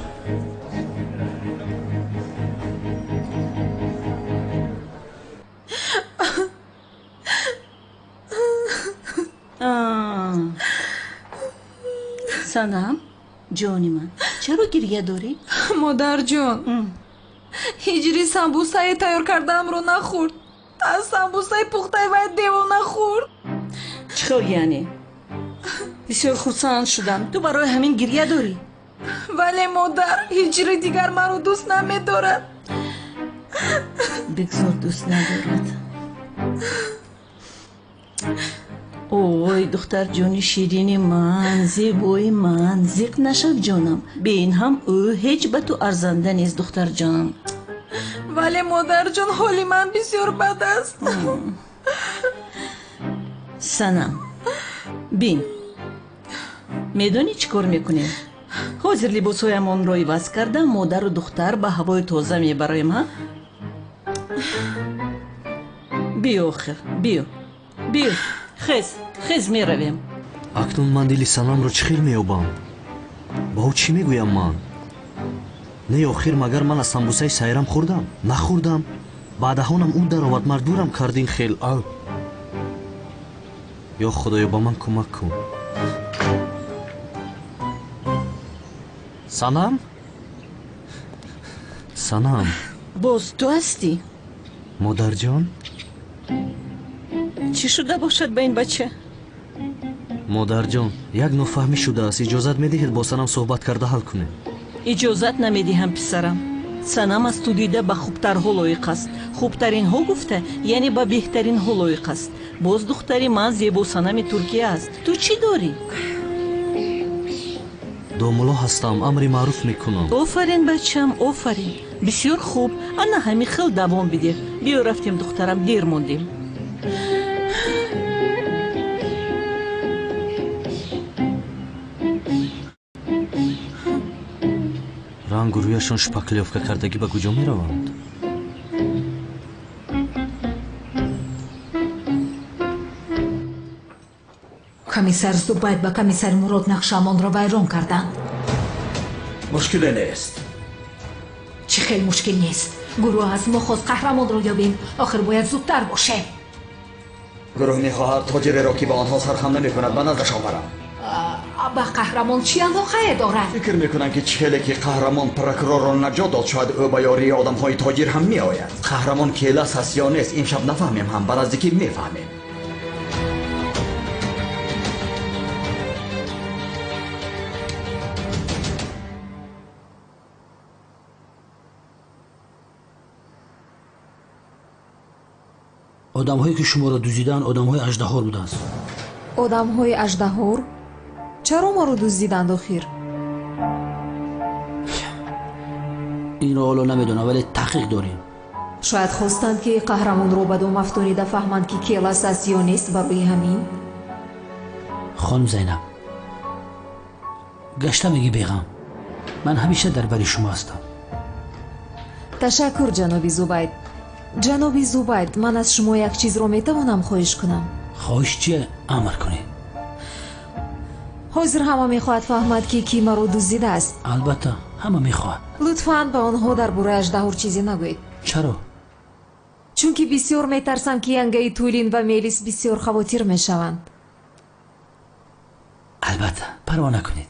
Speaker 12: سنم جانی من چرا گریه داری؟
Speaker 14: مادر جان هجری سمبوسه تیار کردم رو نخورد از سمبوسه پخته و دیو نخورد.
Speaker 12: چطور یعنی؟ بسیار خرسند شدم تو برای همین گریه داری؟
Speaker 14: ولی مادر هجری دیگر من رو دوست نمیدارد.
Speaker 12: بگذار دوست ندارد. اوی دختر جانی شیرینی من زیبوی من زیق نشد جانم به این هم او هیچ به تو ارزنده نیست دختر جان.
Speaker 14: ولی مادر جان حالی من بسیار بد است.
Speaker 12: سنم بین میدونی چی کار میکنیم؟ حاضر لباسهایمان رو عوض کردم مادر و دختر به هوای تازه میبرایم ها؟ بیو آخر بیو خیز می رویم.
Speaker 4: اکنون من دلی سنم رو چخیل میابم با او چی میگویم من؟ نه آخر مگر من از سمبوسه سیرم خوردم؟ نخوردم بعدهانم اون در آمد مردورم کردین خیل او یا خدایا با من کمک کن. سنم
Speaker 12: باز تو هستی؟
Speaker 4: مادر جان
Speaker 12: چی شده باشد به این بچه؟
Speaker 4: مادر جان یک نفهمی شده است اجازت میدهید با سنم صحبت کرده حل کنه؟
Speaker 12: اجازت نمیدهم پسرم. سنم از تو دیده به خوبتر ها لایق است. خوبترین ها گفته یعنی به بهترین ها لایق است. باز دختری من زیبا سنم ترکیه است. تو چی داری؟
Speaker 4: دوملا هستم امری معروف میکنم.
Speaker 12: آفرین بچم آفرین بسیار خوب انا همین خیل دوام بده. بیا رفتیم دخترم دیر موندیم.
Speaker 4: رنگ رویشان شپکلیافکه کردگی به کجا می روند؟
Speaker 11: комиссар зубайд ба комиссари мурод нақшамонро вайрон карданд.
Speaker 19: мушкиле нест.
Speaker 11: чӣ хел мушкил нест. гурӯҳ аз мо хост қаҳрамонро ёбем. охир бояд зудтар бошем.
Speaker 19: гурӯҳ мехоҳад тоҷиреро ки ба онҳо сархам намекунад ба наздаш оварам.
Speaker 11: ба қаҳрамон чӣ алоқае дорад?
Speaker 19: фикр мекунам ки чхеле ки қаҳрамон прокурорро наҷот дод шояд ӯ ба ёрии одамҳои тоҷир ҳам меояд. қаҳрамон келас ҳаст ё нест имшаб нафаҳмем ҳам ба наздикӣ мефаҳмем.
Speaker 20: одамҳое ки шуморо дуздиданд одамҳои аждаҳор буданд.
Speaker 2: одамҳои аждаҳор чаро моро дуздиданд охир?
Speaker 20: инро ҳоло намедонам вале таҳқиқ дорем.
Speaker 2: шояд хостанд ки қаҳрамонро ба дом афтонида фаҳманд ки келас аст ё нест. барои ҳамин
Speaker 20: хонум зайнаб гашта мегӣ беғам. ман ҳамеша дар бари шумо ҳастам.
Speaker 2: ташаккур ҷаноби зубайд. ҷаноби зубайд, ман аз шумо як чизро метавонам хоҳиш кунам?
Speaker 20: хоҳиш чие? амр кунед.
Speaker 2: ҳозир ҳама мехоҳад фаҳмад ки кӣ маро дуздидааст.
Speaker 20: албатта ҳама мехоҳад.
Speaker 2: лутфан ба онҳо дар бораи аждаҳор чизе нагӯед.
Speaker 20: чаро?
Speaker 2: чунки бисёр метарсам ки янгаи тӯлин ва мелис бисёр хавотир мешаванд.
Speaker 20: албатта парво накунед.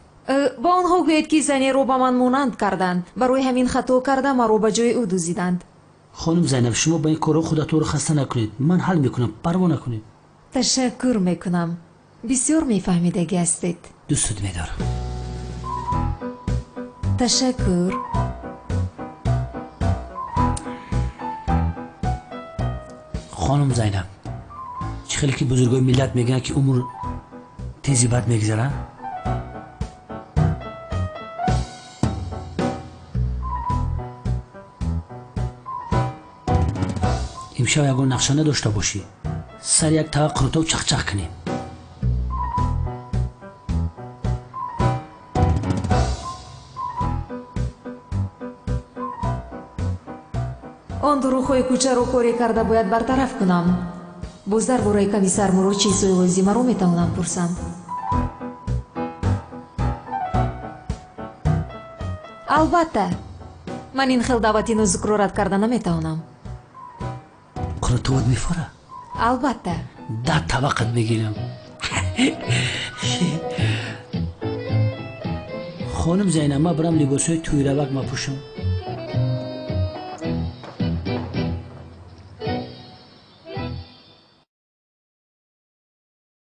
Speaker 2: ба онҳо гӯед ки занеро ба ман монанд карданд. барои ҳамин хато карда маро ба ҷои ӯ дуздиданд.
Speaker 20: хонум зайнаб шумо ба ин корҳо худатонро хаста накунед. ман ҳал мекунам, парво накунед.
Speaker 2: ташаккур мекунам. бисёр мефаҳмидагӣ ҳастед.
Speaker 20: дӯстат медорам.
Speaker 2: ташаккур.
Speaker 20: хонум зайнаб чӣ хеле ки бузургои миллат мегӯянд ки умр тези бад мегузарад. имшаб ягон нақша надошта бошӣ. сар як тава қуртов чақчақ кунем.
Speaker 2: он дурӯғҳои кӯчаро коре карда бояд бартараф кунам. боз дар бораи комиссар мурод чизҳои лозимаро метавонам пурсам. албатта ман ин хел даъвати нозукро рад карда наметавонам.
Speaker 20: қуртоват мефора?
Speaker 2: албатта.
Speaker 20: 10 табақат мегирам. хонум зайнаб ма бирам либосҳои тӯйравак мапӯшам.